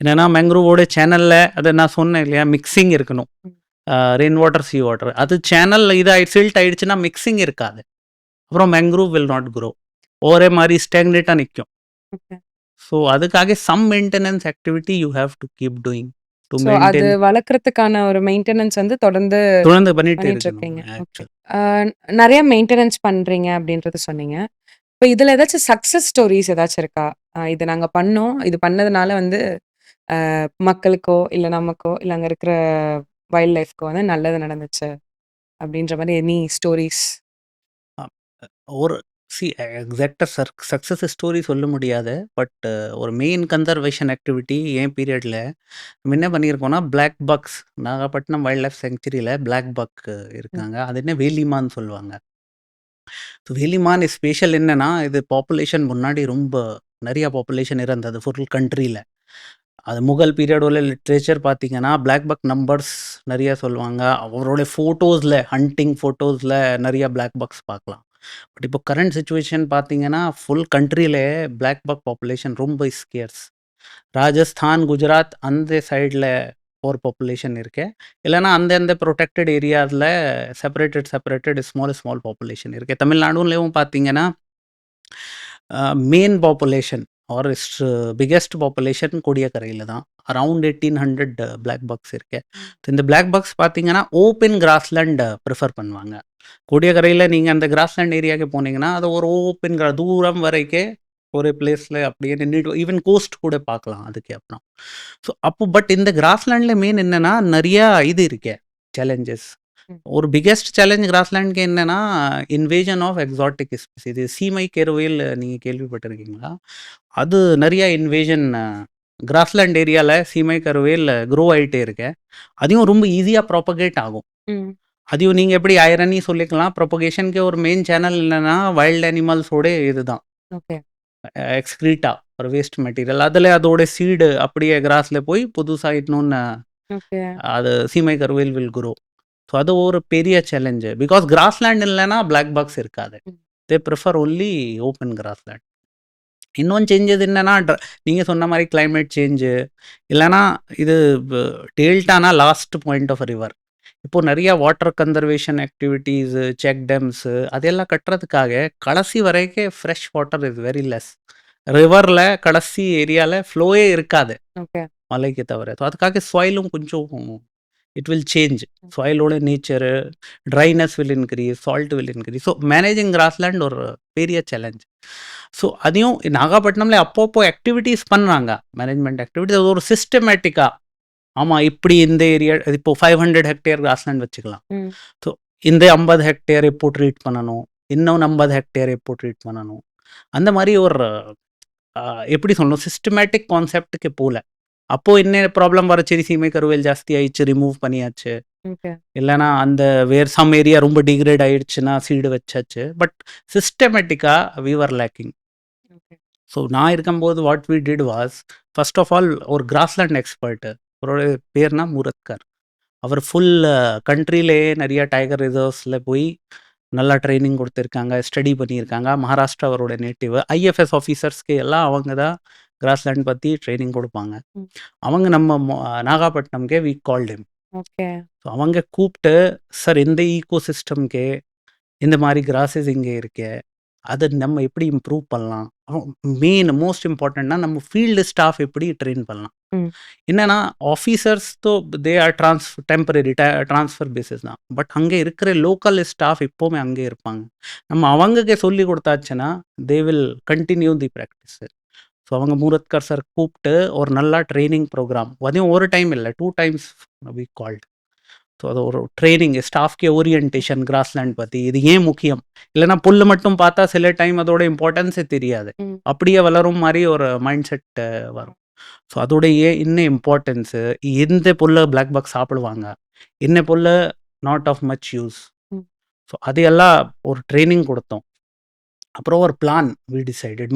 என்னன்னா மேங்க்ரோவோட சேனலில் அதை நான் சொன்னேன் இல்லையா, மிக்சிங் இருக்கணும். ம். ரெயின் வாட்டர், சீ வாட்டர், அது சேனலில் சில்ட் ஆயிடுச்சுன்னா மிக்சிங் இருக்காது. அப்புறம் மேங்க்ரோவ் வில் நாட் க்ரோ, ஒரே மாதிரி ஸ்டாக்னேட்டாக நிற்கும். ஓகே. ஸோ அதுக்காக some maintenance activity you have to keep doing to so அது மெயின்டைன். வளர்க்கறதுக்கான ஒரு மெயின்டெனன்ஸ் வந்து தொடர்ந்து தொடர்ந்து பண்ணிட்டு பண்ணிட்டு இருக்கணும் இருக்கீங்க. ஓகே. ஆக்சுவல். நெறைய மெயின்டெனன்ஸ் பண்றீங்க அப்படின்றது சொன்னீங்க. இப்ப இதுல ஏதாச்சும் சக்சஸ் ஸ்டோரீஸ் ஏதாச்சும் இருக்கா? இது நாங்க பண்ணோம். இது பண்ணதுனால வந்து மக்களுக்கோ, இல்ல நமக்கோ, இல்ல அங்க இருக்கிற வைல்ட் லைஃப்க்கோ வந்து நல்லது நடந்துச்சு. அப்படின்ற மாரி எனி ஸ்டோரீஸ்? ஒரு எக்ஸாக்டாக சக்ஸஸ் ஸ்டோரி சொல்ல முடியாது. பட் ஒரு மெயின் கன்சர்வேஷன் ஆக்டிவிட்டி என் பீரியடில் நம்ம என்ன பண்ணியிருக்கோம்னா, black bucks, Nagapattinam wildlife சேங்சுரியில் பிளாக் பக் ம். இருக்காங்க. அது என்ன வேலிமான்னு சொல்லுவாங்க. ஸோ வேலிமான் ஸ்பெஷல் என்னன்னா, இது பாப்புலேஷன் முன்னாடி ரொம்ப நிறைய பாப்புலேஷன் இருந்தது ஃபுல் கண்ட்ரியில். அது முகல் பீரியடோட லிட்ரேச்சர் பார்த்தீங்கன்னா, பிளாக் பக் நம்பர்ஸ் நிறைய சொல்லுவாங்க. அவரோட ஃபோட்டோஸில், ஹண்டிங் ஃபோட்டோஸில் நிறைய பிளாக் பக்ஸ் பார்க்கலாம். பட் இப்போ கரண்ட் சிச்சுவேஷன் பார்த்தீங்கன்னா, ஃபுல் கண்ட்ரியிலே பிளாக் பக் பாப்புலேஷன் ரொம்ப ஸ்கேர்ஸ். ராஜஸ்தான், குஜராத் அந்த சைடில் ஒரு பாப்புலேஷன் இருக்கு. இல்லைன்னா அந்தந்த ப்ரொடெக்டட் ஏரியாஸில் செப்பரேட்டட் ஸ்மால் பாப்புலேஷன் இருக்கு. தமிழ்நாடுலேயும் பார்த்தீங்கன்னா, main population or biggest population கோடியக்கரையில் தான். அரவுண்ட் 1800 பிளாக் பக்ஸ் இருக்கு. இந்த பிளாக் பக்ஸ் பார்த்தீங்கன்னா ஓப்பன் கிராஸ்லேண்ட் ப்ரிஃபர் பண்ணுவாங்க. கோடியக்கரையில் நீங்கள் அந்த கிராஸ்லேண்ட் ஏரியாவுக்கு போனீங்கன்னா, அது ஒரு ஓப்பன் தூரம் வரைக்கும் ஒரு பிளேஸில் அப்படியே நின்றுட்டு ஈவன் கோஸ்ட் கூட பார்க்கலாம் அதுக்கு அப்புறம். ஸோ அப்போ பட் இந்த கிராஸ்லேண்டில் மெயின் என்னென்னா நிறையா இது இருக்கே சேலஞ்சஸ். ம். ஒரு பிக்கெஸ்ட் சேலஞ்ச் கிராஸ்லேண்ட்க்கு என்னன்னா, இன்வேஷன் ஆஃப் எக்ஸாட்டிக் ஸ்பீசிஸ். இது சீமை கருவேல் நீங்கள் கேள்விப்பட்டிருக்கீங்களா? அது நிறைய இன்வேஷன் கிராஸ்லேண்ட் ஏரியாவில் சீமை கருவேல் க்ரோ ஆகிட்டே இருக்கு. அதையும் ரொம்ப ஈஸியாக ப்ராப்பகேட் ஆகும். ம். அதையும் நீங்கள் எப்படி ஐரனி சொல்லிக்கலாம். ப்ரொபகேஷனுக்கு ஒரு மெயின் சேனல் என்னன்னா வைல்ட் அனிமல்ஸோட இதுதான், ஓகே. எக்ஸ்க்ரீட்டா ஒரு வேஸ்ட் மெட்டீரியல். அதில் அதோட சீடு அப்படியே கிராஸில் போய் புதுசாக இன்னொன்று ஓகே. அது சீமை கருவேல் வில் குரோ. ஸோ அது ஒரு பெரிய சேலஞ்சு. பிகாஸ் கிராஸ்லேண்ட் இல்லைன்னா பிளாக் பாக்ஸ் இருக்காது. ம். They prefer only open grassland. இன்னொன்று சேஞ்சஸ் என்னன்னா, நீங்கள் சொன்ன மாதிரி கிளைமேட் சேஞ்சு, இல்லைனா இது டேல்டானா லாஸ்ட் பாயிண்ட் ஆஃப் ரிவர். இப்போது நிறையா water conservation activities, check dams அதெல்லாம் கட்டுறதுக்காக கடைசி வரைக்கும் fresh water is very less. ரிவரில் கடைசி ஏரியாவில் ஃப்ளோவே இருக்காது ஓகே. மலைக்கு தவிர. ஸோ அதுக்காக சாயிலும் கொஞ்சம் இட் வில் சேஞ்ச். சாயிலோட nature, dryness will increase, salt will increase. So managing grassland ஒரு பெரிய சேலஞ்ச். ஸோ அதையும் நாகப்பட்டினம்ல அப்பப்போ ஆக்டிவிட்டீஸ் பண்ணுறாங்க, மேனேஜ்மெண்ட் ஆக்டிவிட்டிஸ். அது ஒரு சிஸ்டமேட்டிக்காக, ஆமாம் இப்படி இந்த ஏரியா இப்போது 500 ஹெக்டேர் கிராஸ்லேண்ட் வச்சுக்கலாம். ம். ஸோ இந்த 50 ஹெக்டேர் எப்போ ட்ரீட் பண்ணணும், இன்னும் 50 ஹெக்டேர் எப்போ ட்ரீட் பண்ணணும், அந்த மாதிரி ஒரு எப்படி சொல்லணும், சிஸ்டமேட்டிக் கான்செப்டுக்கு போகல. அப்போது என்ன ப்ராப்ளம் வரச்சு, சீமை கருவேல் ஜாஸ்தி ஆயிடுச்சு, ரிமூவ் பண்ணியாச்சு. ஓகே. இல்லைனா அந்த வேர் சம் ஏரியா ரொம்ப டிகிரேட் ஆயிடுச்சுன்னா சீடு வச்சாச்சு. பட் சிஸ்டமேட்டிக்காக we were lacking. Okay. So நான் இருக்கும்போது what we did was, first of all ஒரு கிராஸ்லேண்ட் எக்ஸ்பர்ட்டு, அவரோட பேர்னா முரத்கர். அவர் ஃபுல் கண்ட்ரிலே நிறைய டைகர் ரிசர்வ்ஸில் போய் நல்லா ட்ரைனிங் கொடுத்துருக்காங்க, ஸ்டடி பண்ணியிருக்காங்க. மகாராஷ்டிரா அவரோட நேட்டிவ். ஐஎஃப்எஸ் ஆஃபீஸர்ஸ்க்கு எல்லாம் அவங்க தான் கிராஸ்லேண்ட் பற்றி ட்ரைனிங் கொடுப்பாங்க. ம். அவங்க நம்ம நாகப்பட்டினம்கே we called him. Okay. So அவங்க கூப்பிட்டு, சார் இந்த ஈகோ சிஸ்டம்க்கு இந்த மாதிரி கிராஸஸ் இங்கே இருக்கு, அதை நம்ம எப்படி இம்ப்ரூவ் பண்ணலாம், மெயின் மோஸ்ட் இம்பார்ட்டண்ட்னா நம்ம ஃபீல்டு ஸ்டாஃப் எப்படி ட்ரெயின் பண்ணலாம். ம். என்னன்னா ஆஃபீஸர்ஸ் தோ they are temporary transfer basis தான். பட் அங்கே இருக்கிற லோக்கல் ஸ்டாஃப் எப்போவுமே அங்கே இருப்பாங்க. நம்ம அவங்களுக்கு சொல்லி கொடுத்தாச்சுன்னா they will continue the practice. So அவங்க மூரத்கர் சார் கூப்பிட்டு ஒரு நல்லா ட்ரைனிங் ப்ரோக்ராம், அதையும் ஒரு டைம் இல்லை 2 times வி கால்ட். ஸோ அது ஒரு ட்ரைனிங், ஸ்டாஃப்கே ஓரியன்டேஷன் கிராஸ்லேண்ட் பற்றி, இது ஏன் முக்கியம். இல்லைனா புல் மட்டும் பார்த்தா சில டைம் அதோட இம்பார்ட்டன்ஸே தெரியாது, ம். அப்படியே வளரும் மாதிரி ஒரு மைண்ட் செட் வரும். ஸோ அதோட இன்னும் இம்பார்ட்டன்ஸு, எந்த புல்லை பிளாக் பக் சாப்பிடுவாங்க, என்ன புல்லை நாட் ஆஃப் மச் யூஸ். ம். ஸோ அதையெல்லாம் ஒரு ட்ரைனிங் கொடுத்தோம். அப்புறம் ஒரு பிளான் வி டிசைடட்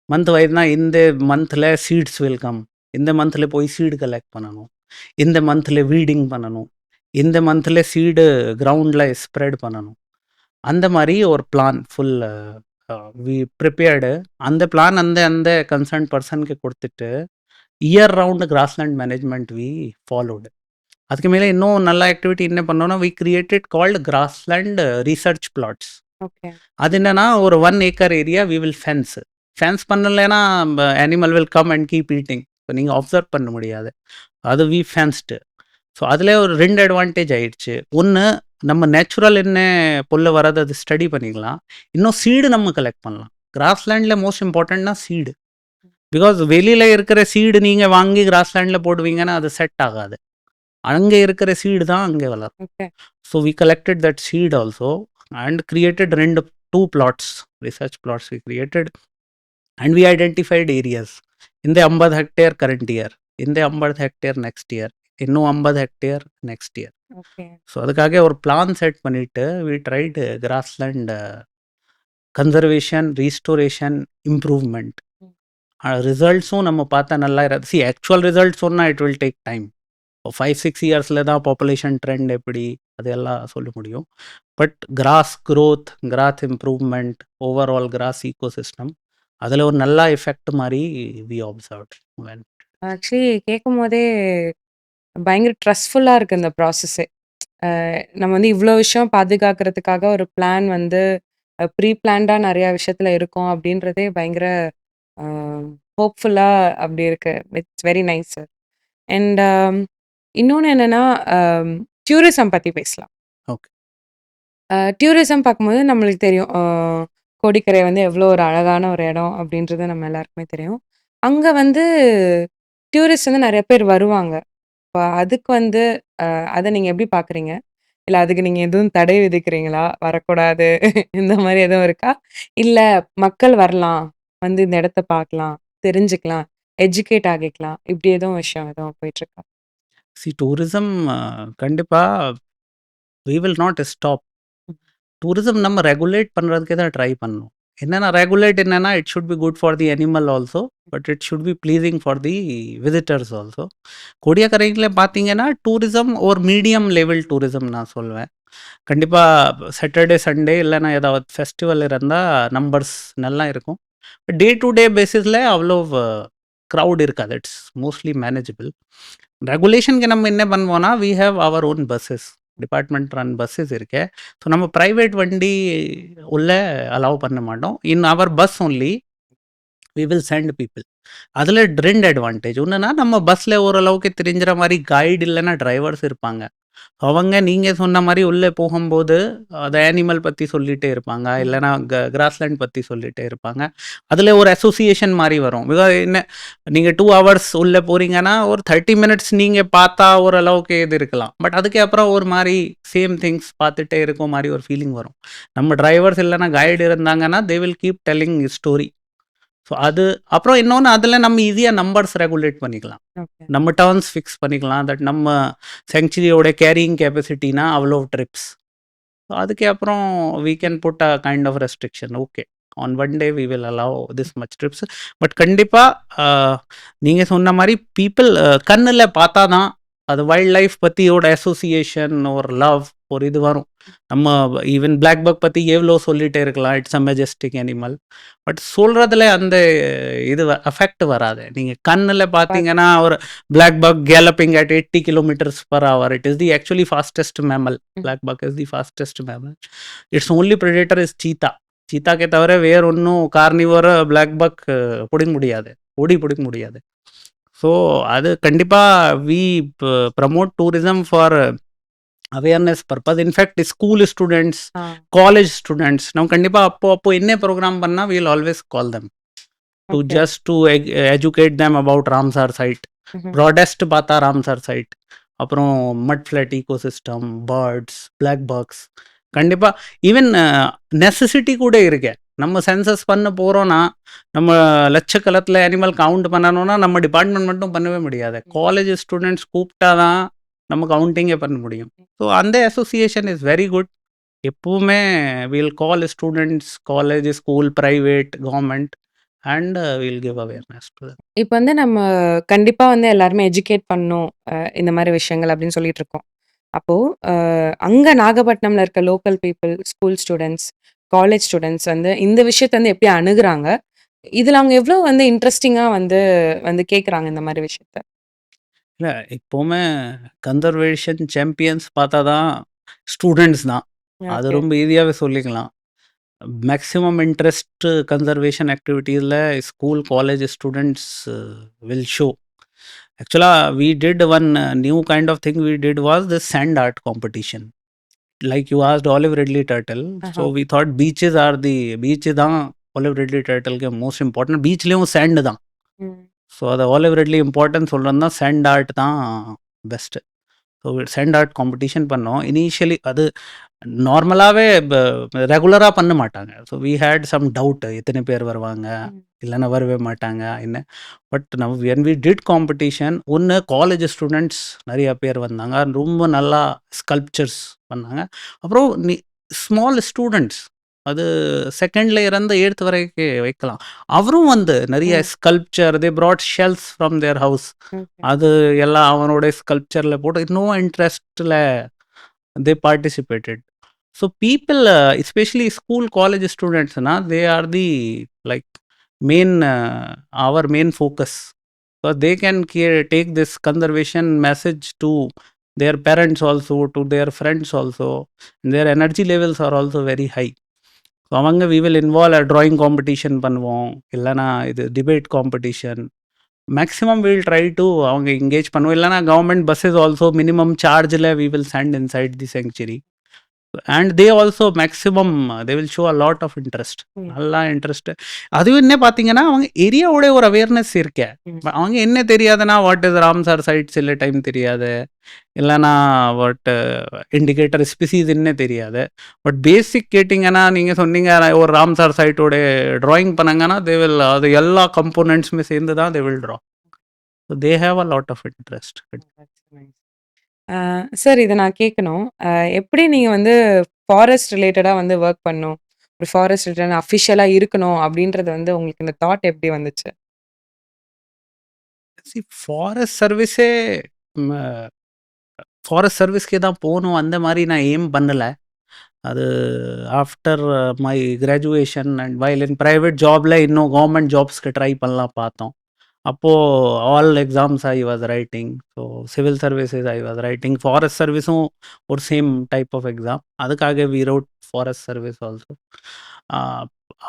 மந்த் வைஸ்னால் இந்த மந்தில் சீட்ஸ் வெல்கம், இந்த மந்தில் போய் சீடு கலெக்ட் பண்ணணும், இந்த மந்தில் வீடிங் பண்ணணும், இந்த மந்தில் சீடு கிரவுண்டில் ஸ்ப்ரெட் பண்ணணும். அந்த மாதிரி ஒரு பிளான் ஃபுல் வி ப்ரிப்பேர்டு. அந்த பிளான் அந்த அந்த கன்சர்ன் பர்சனுக்கு கொடுத்துட்டு year round grassland management we followed. அதுக்கு மேலே இன்னும் நல்ல ஆக்டிவிட்டி என்ன பண்ணோம்னா, we created called grassland research plots. Okay. அது என்னன்னா, ஒரு 1 acre area we will fence. Fence பண்ணலைன்னா animal will come and keep eating. இப்போ நீங்கள் அப்சர்வ் பண்ண முடியாது. அது வி ஃபென்ஸ்டு. ஸோ அதில் ஒரு 2 அட்வான்டேஜ் ஆயிடுச்சு. ஒன்று, நம்ம நேச்சுரல் என்ன புல்ல வரது அது ஸ்டடி பண்ணிக்கலாம். இன்னும் சீடு நம்ம கலெக்ட் பண்ணலாம். கிராஸ்லேண்டில் மோஸ்ட் இம்பார்ட்டன்ட்னா சீடு. பிகாஸ் வெளியில் இருக்கிற சீடு நீங்கள் வாங்கி கிராஸ்லேண்டில் போடுவீங்கன்னா அது செட் ஆகாது. அங்கே இருக்கிற சீடு தான் அங்கே வளரும். Okay. So we collected that seed also and created 2 plots, research plots we created, and we identified areas. இந்த 50 ஹெக்டேர் கரண்ட் இயர், இந்த 50 ஹெக்டேர் நெக்ஸ்ட் இயர், இன்னும் 50 hectare next year. Okay. So அதுக்காக ஒரு பிளான் செட் பண்ணிட்டு we tried grassland conservation, restoration, improvement. ரிசல்ட்ஸும் நம்ம பார்த்தா நல்லா இருக்கு. சி ஆக்சுவல் ரிசல்ட் சொன்னால் இட் வில் டேக் டைம். 5-6 இயர்ஸில் தான் பாப்புலேஷன் ட்ரெண்ட் எப்படி அதெல்லாம் சொல்ல முடியும். But grass growth, grass improvement, overall grass ecosystem அதில் ஒரு நல்ல எஃபெக்ட் மாதிரி வி அப்சர்வ்ட். ஆக்சுவலி கேட்கும்போதே பயங்கர ஸ்ட்ரெஸ்ஃபுல்லாக இருக்குது இந்த ப்ராசஸ்ஸே. நம்ம வந்து இவ்வளோ விஷயம் பாதுகாக்கிறதுக்காக ஒரு பிளான் வந்து ப்ரீ பிளான்டாக நிறையா விஷயத்தில் இருக்கும் அப்படின்றதே பயங்கர ஹோப்ஃபுல்லாக அப்படி இருக்கு. It's very nice sir. And இன்னொன்று என்னென்னா, டூரிசம் பற்றி பேசலாம். ஓகே. டூரிசம் பார்க்கும்போது நம்மளுக்கு தெரியும், கோடிக்கரை வந்து எவ்வளோ ஒரு அழகான ஒரு இடம் அப்படின்றது நம்ம எல்லாருக்குமே தெரியும். அங்கே வந்து டூரிஸ்ட் வந்து நிறைய பேர் வருவாங்க. இப்போ அதுக்கு வந்து அதை நீங்கள் எப்படி பார்க்குறீங்க? இல்லை அதுக்கு நீங்கள் எதுவும் தடை விதிக்கிறீங்களா? வரக்கூடாது இந்த மாதிரி எதுவும் இருக்கா? இல்லை மக்கள் வரலாம், வந்து இந்த இடத்த பார்க்கலாம், தெரிஞ்சுக்கலாம், எஜுகேட் ஆகிக்கலாம், இப்படி எதுவும் விஷயம் எதுவும் போயிட்டுருக்கா? சி டூரிசம் கண்டிப்பாக we will not stop. Tourism நம்ம ரெகுலேட் பண்ணுறதுக்கே தான் ட்ரை பண்ணணும். என்னென்னா ரெகுலேட் என்னென்னா it should be good for the animal also, but it should be pleasing for the visitors also. கோடியக்கரையில் பார்த்தீங்கன்னா டூரிசம் ஒரு மீடியம் லெவல் டூரிசம் நான் சொல்வேன். கண்டிப்பாக சாட்டர்டே சண்டே இல்லைன்னா ஏதாவது ஃபெஸ்டிவல் இருந்தால் நம்பர்ஸ் நல்லா இருக்கும். டே டு டே பேசிஸில் அவ்வளோ க்ரௌட் இருக்காது. It's mostly manageable. ரெகுலேஷனுக்கு நம்ம என்ன பண்ணுவோன்னா we have our own buses, department run buses இருக்கு. ஸோ நம்ம ப்ரைவேட் வண்டி உள்ள அலோவ் பண்ண மாட்டோம். In our bus only we will send people. அதில் 2 அட்வான்டேஜ். ஒன்றுனா நம்ம பஸ்ஸில் ஓரளவுக்கு தெரிஞ்சுற மாதிரி கைடு இல்லைன்னா டிரைவர்ஸ் இருப்பாங்க. அவங்க நீங்கள் சொன்ன மாதிரி உள்ளே போகும்போது அந்த அனிமல் பற்றி சொல்லிகிட்டே இருப்பாங்க, இல்லைன்னா கிராஸ்லேண்ட் பற்றி சொல்லிகிட்டே இருப்பாங்க. அதில் ஒரு அசோசியேஷன் மாதிரி வரும். பிகாஸ் என்ன, நீங்கள் 2 ஹவர்ஸ் உள்ளே போகிறீங்கன்னா ஒரு 30 மினிட்ஸ் நீங்கள் பார்த்தா ஓரளவுக்கு இது இருக்கலாம். பட் அதுக்கப்புறம் ஒரு மாதிரி சேம் திங்ஸ் பார்த்துட்டே இருக்கும் மாதிரி ஒரு ஃபீலிங் வரும். நம்ம டிரைவர்ஸ் இல்லைன்னா கைடு இருந்தாங்கன்னா they will keep telling story. So அது அப்புறம் இன்னொன்று, அதில் நம்ம ஈஸியாக நம்பர்ஸ் ரெகுலேட் பண்ணிக்கலாம். நம்ம டர்ன்ஸ் ஃபிக்ஸ் பண்ணிக்கலாம். தட் நம்ம செங்சுரியோட கேரியிங் கெப்பாசிட்டினா அவ்வளோ ட்ரிப்ஸ். ஸோ அதுக்கு அப்புறம் we can put a kind of restriction. Okay, on one day we will allow this much trips. But கண்டிப்பாக நீங்கள் சொன்ன மாதிரி பீப்புள் கண்ணில் பார்த்தா தான் அது வைல்ட் லைஃப் பற்றியோட அசோசியேஷன் ஒரு லவ் ஒரு இது வரும். நம்ம ஈவன் பிளாக் பக் பற்றி எவ்வளோ சொல்லிகிட்டே இருக்கலாம், it's a majestic animal. But சொல்கிறதுல அந்த இது அஃபெக்ட் வராது. நீங்கள் கண்ணில் பார்த்தீங்கன்னா ஒரு black buck galloping at 80 km/h, it is the actually fastest mammal. Black buck is the fastest mammal. Its only predator is cheetah. சீத்தாக்கே தவிர வேறு ஒன்றும் கார்னிவோரை பிளாக் பக் பிடிக்க முடியாது, பிடிக்க முடியாது. ஸோ அது கண்டிப்பாக we promote tourism for awareness purpose. In fact school students, college students நம்ம கண்டிப்பாக அப்போ என்ன ப்ரோக்ராம் பண்ணால் will always call them to just to educate them about Ramsar site. Broadest பார்த்தா ராம்சார் சைட், அப்புறம் mud flat ecosystem, birds, black bucks. கண்டிப்பாக even necessity கூட இருக்கு. நம்ம சென்சஸ் பண்ண போகிறோன்னா நம்ம லட்சக்கணக்கில் அனிமல் கவுண்ட் பண்ணணும்னா நம்ம டிபார்ட்மெண்ட் மட்டும் பண்ணவே முடியாது. காலேஜ் ஸ்டூடெண்ட்ஸ் கூப்பிட்டா தான் நம்ம கவுண்டிங்கே பண்ண முடியும். ஸோ அந்த அசோசியேஷன் இஸ் வெரி குட். எப்பவுமே will call students, college, school, private, government and will give awareness to them. இப்போ வந்து நம்ம கண்டிப்பாக வந்து எல்லாருமே எஜுகேட் பண்ணணும் இந்த மாதிரி விஷயங்கள் அப்படின்னு சொல்லிட்டு இருக்கோம். அப்போது அங்கே நாகப்பட்டினம்ல இருக்க local people, school students, college students வந்து இந்த விஷயத்தை வந்து எப்படி அணுகுறாங்க? இதுல அவங்க எவ்ளோ வந்து இன்ட்ரஸ்டிங்கா வந்து வந்து கேட்குறாங்க இந்த மாரி விஷயத்த? இல்ல எப்பவுமே கன்சர்வேஷன் சாம்பியன்ஸ் பார்த்தா தான் ஸ்டூடண்ட்ஸ் தான். அது ஓகே. ரொம்ப ஈஸியாவே சொல்லிக்கலாம். மேக்ஸிமம் இன்ட்ரெஸ்ட் கன்சர்வேஷன் ஆக்டிவிட்டீஸ்ல school, college students will show. Actually, we did one new kind of thing we did was the sand art competition. Like you asked Olive Ridley turtle. So aha. we thought beaches are the beach தான் Olive Ridley turtle के most important. பீச்லேயும் sand தான். ம். So அதை Olive Ridley importance சொல்கிறதுனா sand art தான் best. So sand art competition பண்ணோம். Initially அது நார்மலாகவே ரெகுலராக பண்ண மாட்டாங்க. So we had some doubt எத்தனை பேர் வருவாங்க, ம். இல்லைன்னா வரவே மாட்டாங்க என்ன. பட் நம்ம வென் வி டிட் காம்படிஷன் ஒன்று காலேஜ் ஸ்டூடெண்ட்ஸ் நிறையா பேர் வந்தாங்க. ரொம்ப நல்லா ஸ்கல்ப்சர்ஸ் பண்ணாங்க. அப்புறம் ஸ்மால் ஸ்டூடெண்ட்ஸ் அது செகண்ட்ல இருந்து 8th வரைக்கும் வைக்கலாம். அவரும் வந்து நிறைய ம். Sculpture they brought shells from their house. Okay. அது எல்லாம் அவனோட ஸ்கல்ப்சரில் போட்டு இன்னும் இன்ட்ரெஸ்டில் they participated. So people, especially school college students, na, they are the like main our main focus. So they can take this conservation message to their parents also, to their friends also. And their energy levels are also very high. So அவங்க we will involve drawing competition பண்ணுவோம், இல்லைனா இது debate competition. Maximum will try to அவங்க engage பண்ணுவோம். இல்லைனா government buses also minimum சார்ஜில் we will send inside the sanctuary. And they also maximum they will show a lot of interest. ம். நல்லா interest. அதுவும் என்ன பார்த்தீங்கன்னா அவங்க ஏரியாவோட ஒரு அவேர்னஸ் இருக்கே. ம். அவங்க என்ன தெரியாதுன்னா வாட் இஸ் ராம்சார் சைட் சில டைம் தெரியாது, இல்லைனா வாட் இண்டிகேட்டர் ஸ்பீசிஸ் என்ன தெரியாது. பட் பேசிக் கேட்டிங்கன்னா நீங்கள் சொன்னீங்க ஒரு ராம்சார் சைட்டோட ட்ராயிங் பண்ணாங்கன்னா தே வில் அது எல்லா கம்போனன்ட்ஸுமே சேர்ந்து தான் they will draw. So they have a lot of interest. Sir இத நான் கேட்கணும். எப்படி நீங்க வந்து ஃபாரஸ்ட் ரிலேட்டடா வந்து வொர்க் பண்ணணும்? ஒரு ஃபாரஸ்ட் ரிலேட்டட் அஃபிஷியலா இருக்கணும் அப்படின்றது வந்து உங்களுக்கு இந்த தாட் எப்படி வந்துச்சு? ஃபாரஸ்ட் சர்வீஸே ஃபாரஸ்ட் சர்வீஸ்க்கே தான் போகணும் அந்த மாதிரி நான் எய்ம் பண்ணலை. அது after my graduation and while in private ஜாபில் இன்னும் கவர்மெண்ட் ஜாப்ஸ்க்கு ட்ரை பண்ணலாம் பார்த்தோம். அப்போது all exams I was writing. So civil services I was writing. Forest சர்வீஸும் ஒரு சேம் டைப் ஆஃப் எக்ஸாம். அதுக்காக we wrote forest service also.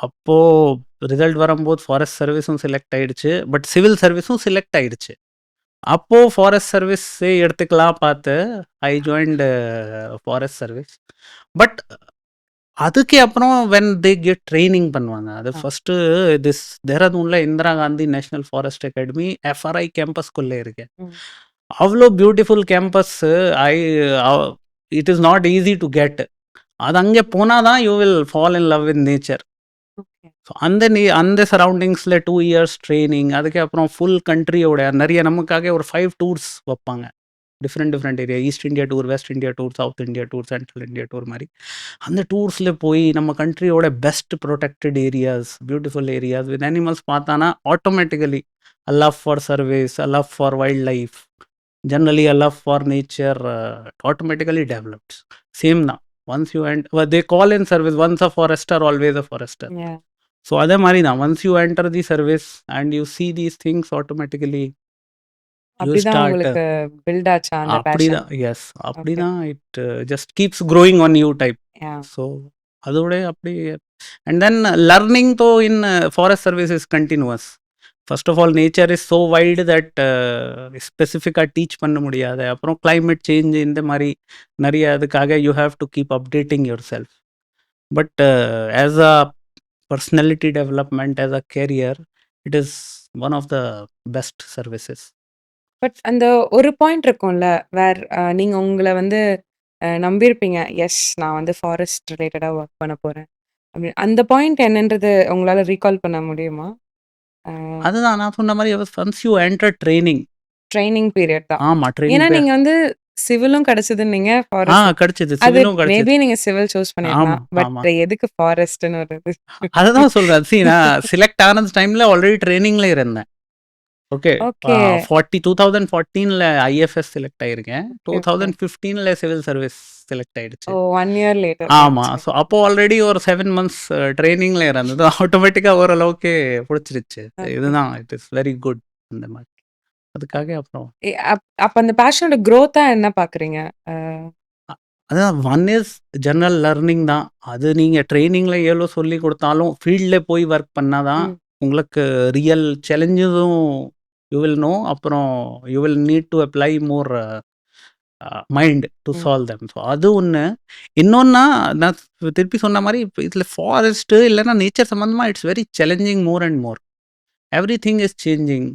அப்போது ரிசல்ட் வரும்போது ஃபாரஸ்ட் சர்வீஸும் செலக்ட் ஆகிடுச்சு, பட் சிவில் சர்வீஸும் செலக்ட் ஆகிடுச்சு. அப்போது ஃபாரஸ்ட் சர்வீஸே எடுத்துக்கலாம் பார்த்து I joined forest service. But அதுக்கு அப்புறம் வென் தே கெட் ட்ரைனிங் பண்ணுவாங்க. அது ஃபஸ்ட்டு திஸ் தேராதூனில் Indira Gandhi national forest academy FRI கேம்பஸ்குள்ளே இருக்கு. அவ்வளோ beautiful campus. I it is not easy to get. அது அங்கே போனால் தான் you will fall in love with nature. So அந்த சரௌண்டிங்ஸில் 2 இயர்ஸ் ட்ரைனிங். அதுக்கப்புறம் ஃபுல் கண்ட்ரியோட நிறைய நமக்காக ஒரு 5 டூர்ஸ் வைப்பாங்க. Different area, east India tour, west India tour, south India tour, central India tour மாதிரி. அந்த டூர்ஸில் போய் நம்ம கண்ட்ரியோட best protected areas, beautiful areas with animals பார்த்தானா automatically a love for service, a love for wild life, generally a love for nature automatically develops. Same தான். Once you and they call in service once a forester always a forester. So அதே மாதிரி தான் once you enter the service and you see these things automatically you அப்படிதான் start. உங்களுக்கு build ஆச்சா அந்த passion? அப்படிதான். Yes okay. அப்படிதான். It just keeps growing on you type. Yeah! So அதோட அப்படி and then learning though in forest service is continuous. First of all nature is so wild that ஸ்பெசிஃபிக்காக teach பண்ண முடியாது. அப்புறம் climate சேஞ்ச் இந்த மாதிரி நிறைய அதுக்காக you have to keep updating yourself. But as a personality development, as a career, it is one of the best services. But அந்த ஒரு பாயிண்ட் இருக்கும்ல, வேர் நீங்க உங்கள வந்து நம்பியிருப்பீங்க. எஸ் நான் வந்து ஃபாரஸ்ட் ரிலேட்டடா வொர்க் பண்ண போறேன். அப்படி அந்த பாயிண்ட் என்னன்றது உங்களால ரீகால் பண்ண முடியுமா? அதுதான் நான் சொன்ன மாதிரி once you enter training. Training period தான். ஆமா ட்ரைனிங் ஏன்னா நீங்க வந்து சிவிலும் கிடைச்சதுன்னீங்க, ஆ ஃபாரஸ்ட் கிடைச்சது. அது சிவிலும் கிடைச்சது. மேபி நீங்க சிவில் சூஸ் ஆமா பண்ணியிருக்கலாம். பட் ஆமா எதுக்கு ஃபாரஸ்ட்ன்னு ஒரு இது. அதுதான் சொல்றேன். நான் செலக்ட் ஆன டைம்ல ஆல்ரெடி ட்ரைனிங்ல இருந்தேன். ஓகே. ஓகே. 2014ல ஐஎஃப்எஸ் செலக்ட் ஆயிருக்கேன். Okay, okay. 2015ல சிவில் சர்வீஸ் செலக்ட் ஆயிடுச்சு. Oh 1 year later. ஆமா. ஸோ அப்போ ஆல்ரெடி ஒரு 7 மந்த்ஸ் ட்ரெய்னிங்ல இருந்தது. ஆட்டோமேட்டிக்கா ஓரளவுக்கு புடிச்சிருச்சு. ஓகே. இதுதான் இட் இஸ் வெரி குட் அந்த மாரி. அதுக்காக அப்புறம் அப்ப அந்த பேஷனோட குரோத்தா என்ன பார்க்குறீங்க? அ அ அதான் ஒன் இஸ் ஜெனரல் லர்னிங் தான். அது நீங்க ட்ரெய்னிங்ல எவ்வளோ சொல்லிக் குடுத்தாலும், ஃபீல்ட்ல போய் ஒர்க் பண்ணா தான் ம், உங்களுக்கு ரியல் சேலஞ்சஸும் யூ வில் நோ. அப்புறம் you will need to apply more mind to ம், சால்வ் தெம். ஸோ அது ஒண்ணு. இன்னொன்னா நான் திருப்பி சொன்ன மாரி இப்ப இதுல ஃபாரஸ்ட்டு இல்லன்னா நேச்சர் சம்மந்தமா it's very challenging more and more. Everything is changing.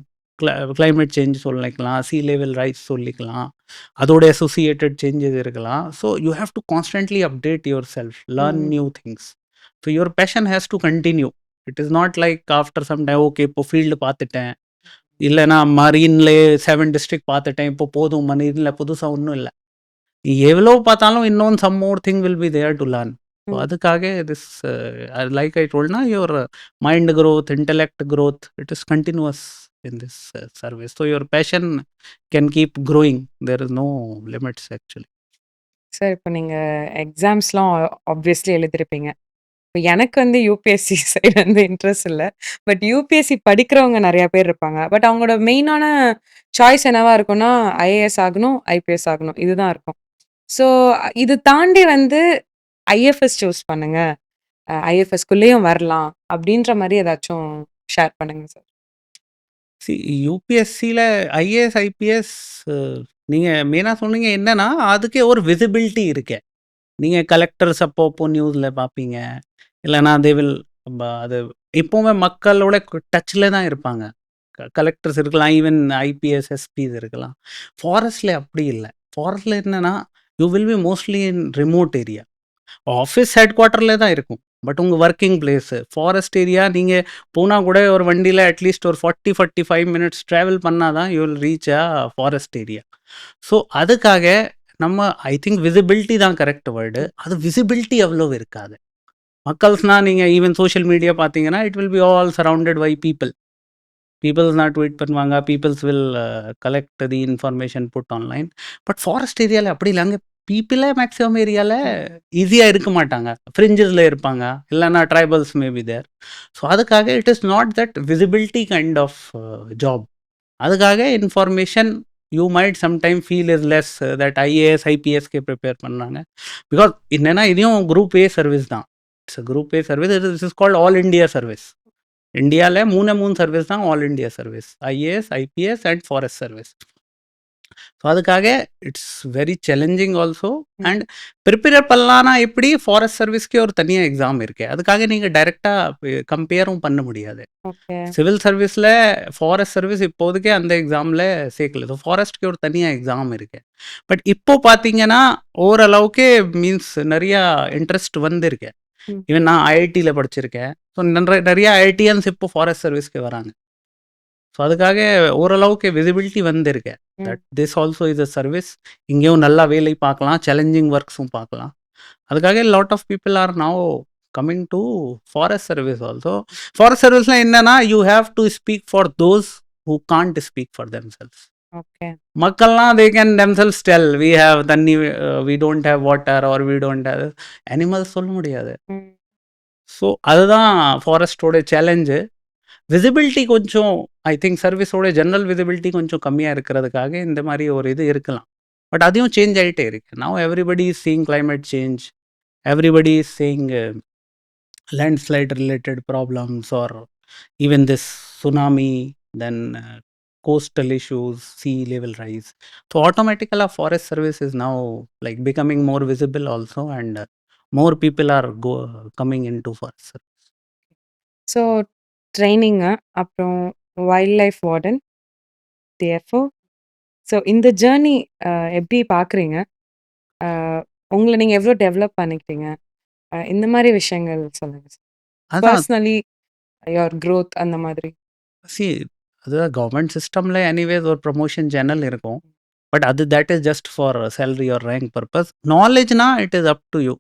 Climate change சொல்லிக்கலாம், சீ லெவல் ரைஸ் சொல்லிக்கலாம், அதோட அசோசியேட்டட் சேஞ்சஸ் இருக்கலாம். So you have to constantly update yourself, learn hmm, new things. So your passion has to continue. It is not like after some time okay இப்போ field பார்த்துட்டேன், இல்லைனா மரீன்லேயே 7 district பார்த்துட்டேன், இப்போ போதும் மரீன்ல புதுசா ஒன்றும் இல்லை. எவ்வளோ பார்த்தாலும் இன்னொன்று some more thing will be there to learn. So hmm. அதுக்காக திஸ் லைக் ஐ டோல்ட்னா your mind growth, intellect growth, it is continuous in this service. So your passion can keep growing. There is no limits actually. Sir இப்ப நீங்க எக்ஸாம்ஸ்லாம் obviously எழுதியிருப்பீங்க. இப்ப எனக்கு வந்து UPSC side வந்து interest இல்ல. But UPSC படிக்கிறவங்க நெறைய பேர் இருப்பாங்க. பட் அவங்களோட மெயினான சாய்ஸ் என்னவா இருக்கும்னா, ஐஏஎஸ் ஆகணும், ஐபிஎஸ் ஆகணும். இதுதான் இருக்கும். ஸோ இது தாண்டி வந்து ஐஎஃப்எஸ் சூஸ் பண்ணுங்க. ஐஎஃப்எஸ்குள்ளேயும் வரலாம். அப்படின்ற மாரி ஏதாச்சும் ஷேர் பண்ணுங்க சார். See, யூபிஎஸ்சியில் ஐஏஎஸ் ஐபிஎஸ் நீங்கள் மெயினாக சொன்னீங்க என்னன்னா அதுக்கே ஒரு விசிபிலிட்டி இருக்கு. நீங்கள் கலெக்டர்ஸ் அப்போ நியூஸில் பார்ப்பீங்க, இல்லைனா தே வில் அது எப்போவுமே மக்களோட டச்சில் தான் இருப்பாங்க. கலெக்டர்ஸ் இருக்கலாம், ஈவன் ஐபிஎஸ் எஸ்பிஸ் இருக்கலாம். ஃபாரஸ்ட்டில் அப்படி இல்லை. ஃபாரஸ்ட்டில் என்னன்னா you will be mostly in remote area. Office head குவார்ட்டர்ல தான் இருக்கும். பட் உங்கள் ஒர்க்கிங் பிளேஸு ஃபாரஸ்ட் ஏரியா. நீங்கள் போனால் கூட ஒரு வண்டியில் அட்லீஸ்ட் ஒரு 45 மினிட்ஸ் ட்ராவல் பண்ணால் தான் you will reach a forest area. So அதுக்காக நம்ம ஐ திங்க் விசிபிலிட்டி தான் கரெக்ட் வேர்டு. அது விசிபிலிட்டி அவ்வளோ இருக்காது. மக்கள்ஸ்னால் நீங்கள் ஈவன் சோஷியல் மீடியா பார்த்தீங்கன்னா it will be all surrounded by people. Peoples நான் ட்வீட் பண்ணுவாங்க, peoples will collect the information put online. But forest ஏரியாவில் அப்படி இல்லைங்க. பீப்புளே மேக்ஸிமம் ஏரியாவில் ஈஸியாக இருக்க மாட்டாங்க, ஃப்ரிஞ்சஸில் இருப்பாங்க, இல்லைனா ட்ரைபல்ஸ் மேபி தேர். ஸோ அதுக்காக it is not that visibility kind of job. அதுக்காக information you might sometime feel is less that IAS ஐபிஎஸ்க்கு ப்ரிப்பேர் பண்ணாங்க. பிகாஸ் என்னென்னா இதையும் குரூப் ஏ சர்வீஸ் தான். It's group A service. This is called all India service. இந்தியாவில் 3 service தான் all India service: IAS, IPS and forest service. So அதுக்காக it's very challenging also. And prepare பண்ணலான்னா எப்படி forest சர்வீஸ்க்கே ஒரு தனியாக எக்ஸாம் இருக்குது. அதுக்காக நீங்கள் டைரெக்டாக கம்பேரும் பண்ண முடியாது. ஓகே. சிவில் சர்வீஸில் ஃபாரஸ்ட் சர்வீஸ் இப்போதைக்கே அந்த எக்ஸாமில் சேர்க்கல. ஸோ ஃபாரஸ்ட்க்கு ஒரு தனியாக எக்ஸாம் இருக்குது. பட் இப்போ பார்த்தீங்கன்னா ஓரளவுக்கு மீன்ஸ் நிறையா இன்ட்ரெஸ்ட் வந்திருக்கு. ஈவன் நான் ஐஐடியில் படிச்சிருக்கேன். ஸோ நிறைய ஐஐடியன்ஸ் இப்போ ஃபாரஸ்ட் சர்வீஸ்க்கு வராங்க. ஸோ அதுக்காக ஓரளவுக்கு விசிபிலிட்டி வந்திருக்கு. That this also is a service. இங்கேயும் நல்லா வேலை பார்க்கலாம், சேலஞ்சிங் ஒர்க்ஸும் பார்க்கலாம். அதுக்காக lot of people are now coming to forest service also. Forest சர்வீஸில் என்னன்னா you have to speak for those who can't speak for themselves. Okay. மக்கள்லாம் they can themselves tell we have thanni, we don't have water or we don't have. Animals சொல்ல முடியாது. So அதுதான் ஃபாரஸ்ட்டோட challenge. Visibility கொஞ்சம் I think சர்வீஸோட general visibility கொஞ்சம் கம்மியாக இருக்கிறதுக்காக இந்த மாதிரி ஒரு இது இருக்கலாம். பட் அதையும் சேஞ்ச் ஆகிட்டே இருக்கு. Now everybody is seeing climate change, everybody is seeing landslide related problems R even this tsunami, then coastal issues, sea level rise. So automatically forest service is now like becoming more visible also, and more people are coming into forest service. So training, அப்புறம் wild life warden, DFO. So இந்த journey எப்படி பார்க்குறீங்க? உங்களை நீங்கள் எவ்வளோ develop பண்ணிக்கிட்டீங்க? இந்த மாதிரி விஷயங்கள் சொல்லுங்க சார். அதான் பர்சனலி யுவர் க்ரோத் அந்த மாதிரி. சி அதுதான் கவர்மெண்ட் சிஸ்டமில் எனிவேஸ் ஒரு ப்ரமோஷன் சேனல் இருக்கும். பட் அது that is just for salary or rank purpose. நாலேஜ்னா it is up to you.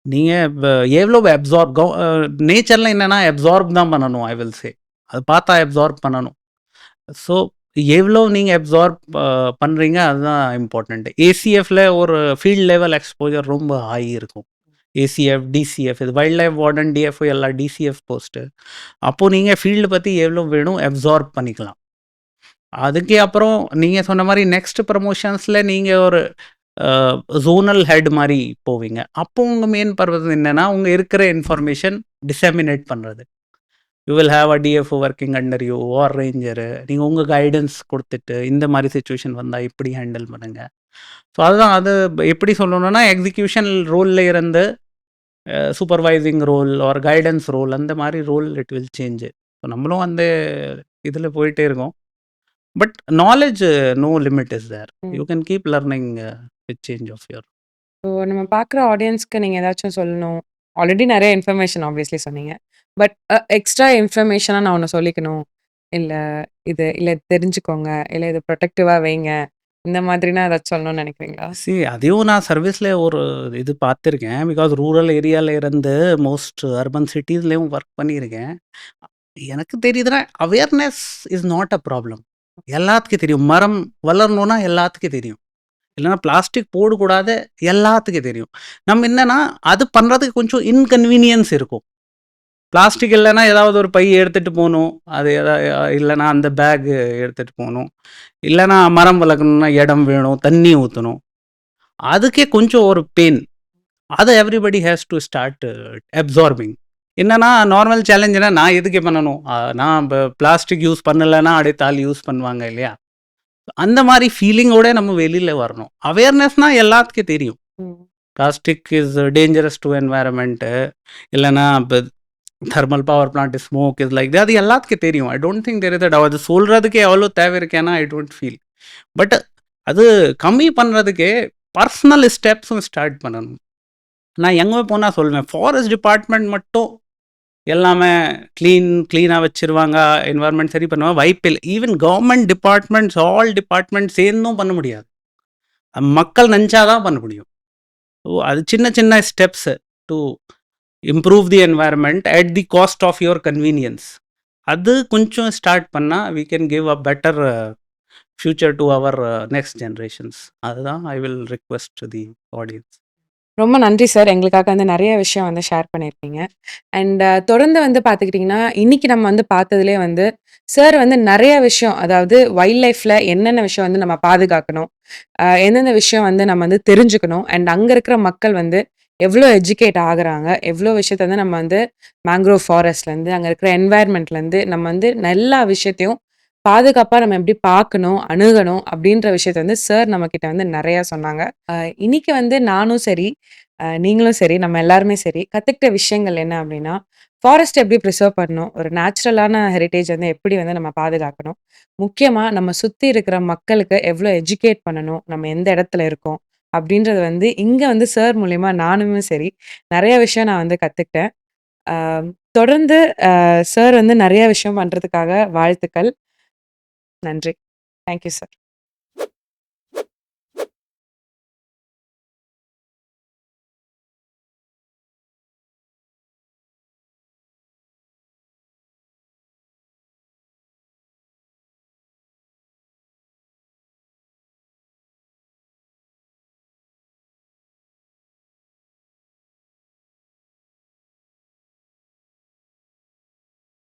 நீங்கள் எவ்வளோ அப்சார்ப் நேச்சரில் என்னென்னா அப்சார்ப் தான் பண்ணணும். ஐ வில் சே அது பார்த்தா அப்சார்ப் பண்ணணும். ஸோ எவ்வளோ நீங்கள் அப்சார்ப் பண்ணுறீங்க அதுதான் இம்பார்ட்டண்ட். ஏசிஎஃப்ல ஒரு ஃபீல்ட் லெவல் எக்ஸ்போஜர் ரொம்ப ஹை இருக்கும். ஏசிஎஃப், டிசிஎஃப், இது வைல்ட் லைஃப் வார்டன், டிஎஃப்ஓ எல்லாம் டிசிஎஃப் போஸ்ட்டு. அப்போது நீங்கள் ஃபீல்டு பற்றி எவ்வளோ வேணும் அப்சார்ப் பண்ணிக்கலாம். அதுக்கே அப்புறம் நீங்கள் சொன்ன மாதிரி நெக்ஸ்ட் ப்ரமோஷன்ஸில் நீங்கள் ஒரு ஜோனல் ஹெட் மாதிரி போவீங்க. அப்போ உங்கள் மெயின் பர்பஸ் என்னென்னா உங்கள் இருக்கிற இன்ஃபர்மேஷன் டிசெமினேட் பண்ணுறது. You will have a DFO working under you are ranger. நீங்கள் உங்கள் கைடன்ஸ் கொடுத்துட்டு இந்த மாதிரி சுச்சுவேஷன் வந்தால் இப்படி ஹேண்டில் பண்ணுங்க. ஸோ அதுதான் அது எப்படி சொல்லணும்னா எக்ஸிக்யூஷன் ரோலில் இருந்து supervising role or guidance role அந்த மாதிரி role it will change. So நம்மளும் அந்த இதில் போயிட்டே இருக்கோம். But knowledge no limit is there. You can keep learning with change of your. So நம்ம பார்க்குற ஆடியன்ஸ்க்கு நீங்கள் ஏதாச்சும் சொல்லணும். ஆல்ரெடி நிறைய இன்ஃபர்மேஷன் ஆப்வியஸ்லி சொன்னீங்க. பட் எக்ஸ்ட்ரா இன்ஃபர்மேஷனாக நான் ஒன்று சொல்லிக்கணும். இல்லை இல்லை தெரிஞ்சுக்கோங்க, இல்லை இது ப்ரொடெக்டிவாக வைங்க, இந்த மாதிரினா ஏதாச்சும் சொல்லணும்னு நினைக்கிறீங்களா? அதையும் நான் சர்வீஸில் ஒரு இது பார்த்துருக்கேன். பிகாஸ் ரூரல் ஏரியாவில் இருந்து மோஸ்ட் அர்பன் சிட்டிஸ்லேயும் ஒர்க் பண்ணியிருக்கேன். எனக்கு தெரியுதுன்னா awareness is not a problem. எல்லாத்துக்கும் தெரியும். மரம் வளரணும்னா எல்லாத்துக்கும் தெரியும். இல்லைன்னா பிளாஸ்டிக் போடக்கூடாது எல்லாத்துக்கும் தெரியும். நம்ம என்னன்னா அது பண்ணுறதுக்கு கொஞ்சம் இன்கன்வீனியன்ஸ் இருக்கும். பிளாஸ்டிக் இல்லைன்னா ஏதாவது ஒரு பை எடுத்துகிட்டு போகணும். அது இல்லைன்னா அந்த பேக் எடுத்துகிட்டு போகணும். இல்லைன்னா மரம் வளர்க்கணும்னா இடம் வேணும், தண்ணி ஊற்றணும். அதுக்கே கொஞ்சம் ஒரு பெயின். அதை everybody has to start absorbing. என்னன்னா நார்மல் சேலஞ்சுனா நான் எதுக்கு பண்ணணும், நான் இப்போ பிளாஸ்டிக் யூஸ் பண்ணலைன்னா அப்படியே தாள் யூஸ் பண்ணுவாங்க இல்லையா. அந்த மாதிரி ஃபீலிங்கோட நம்ம வெளியில் வரணும். அவேர்னஸ்னால் எல்லாத்துக்கும் தெரியும். Plastic is dangerous to environment. இல்லைன்னா இப்போ thermal power plant smoke is like அது எல்லாத்துக்கும் தெரியும். I don't think there is அது சொல்கிறதுக்கே எவ்வளோ தேவை இருக்கேன்னா ஐ டோன்ட் ஃபீல். பட் அது கம்மி பண்ணுறதுக்கே பர்சனல் ஸ்டெப்ஸும் ஸ்டார்ட் பண்ணணும். நான் எங்கே போனால் சொல்லுவேன், ஃபாரஸ்ட் டிபார்ட்மெண்ட் மட்டும் எல்லாமே க்ளீனாக வச்சுருவாங்க, என்வாயர்மெண்ட் சரி பண்ணுவாங்க, வாய்ப்பில்லை. Even government departments, all department சேர்ந்தும் பண்ண முடியாது. மக்கள் நினச்சாதான் பண்ண முடியும். ஸோ அது சின்ன சின்ன steps to improve the environment at the cost of your convenience. அது கொஞ்சம் ஸ்டார்ட் பண்ணால் we can give a better future to our next generations. அதுதான் I will request the audience. ரொம்ப நன்றி சார். எங்களுக்காக வந்து நிறைய விஷயம் வந்து ஷேர் பண்ணியிருக்கீங்க. அண்ட் தொடர்ந்து வந்து பார்த்துக்கிட்டிங்கன்னா, இன்னைக்கு நம்ம வந்து பார்த்ததுலே வந்து சார் வந்து நிறைய விஷயம், அதாவது வைல்ட் லைஃப்ல என்னென்ன விஷயம் வந்து நம்ம பாதுகாக்கணும், எந்தெந்த விஷயம் வந்து நம்ம வந்து தெரிஞ்சுக்கணும், அண்ட் அங்கே இருக்கிற மக்கள் வந்து எவ்வளோ எஜுகேட் ஆகுறாங்க, எவ்வளோ விஷயத்த வந்து நம்ம வந்து மேங்க்ரோவ் ஃபாரஸ்ட்லேருந்து அங்கே இருக்கிற என்வாயர்மெண்ட்லேருந்து நம்ம வந்து எல்லா விஷயத்தையும் பாதுகாப்பாக நம்ம எப்படி பார்க்கணும், அணுகணும் அப்படின்ற விஷயத்த வந்து சார் நம்மக்கிட்ட வந்து நிறையா சொன்னாங்க. இன்னைக்கு வந்து நானும் சரி, நீங்களும் சரி, நம்ம எல்லாருமே சரி கற்றுக்கிட்ட விஷயங்கள் என்ன அப்படின்னா, ஃபாரஸ்ட் எப்படி ப்ரிசர்வ் பண்ணணும், ஒரு நேச்சுரலான ஹெரிட்டேஜ் வந்து எப்படி வந்து நம்ம பாதுகாக்கணும், முக்கியமாக நம்ம சுற்றி இருக்கிற மக்களுக்கு எவ்வளோ எஜுகேட் பண்ணணும், நம்ம எந்த இடத்துல இருக்கோம் அப்படின்றது வந்து இங்கே வந்து சார் மூலிமா நானுமே சரி நிறைய விஷயம் நான் வந்து கற்றுக்கிட்டேன். தொடர்ந்து சார் வந்து நிறைய விஷயம் பண்ணுறதுக்காக வாழ்த்துக்கள். நன்றி. Thank you sir.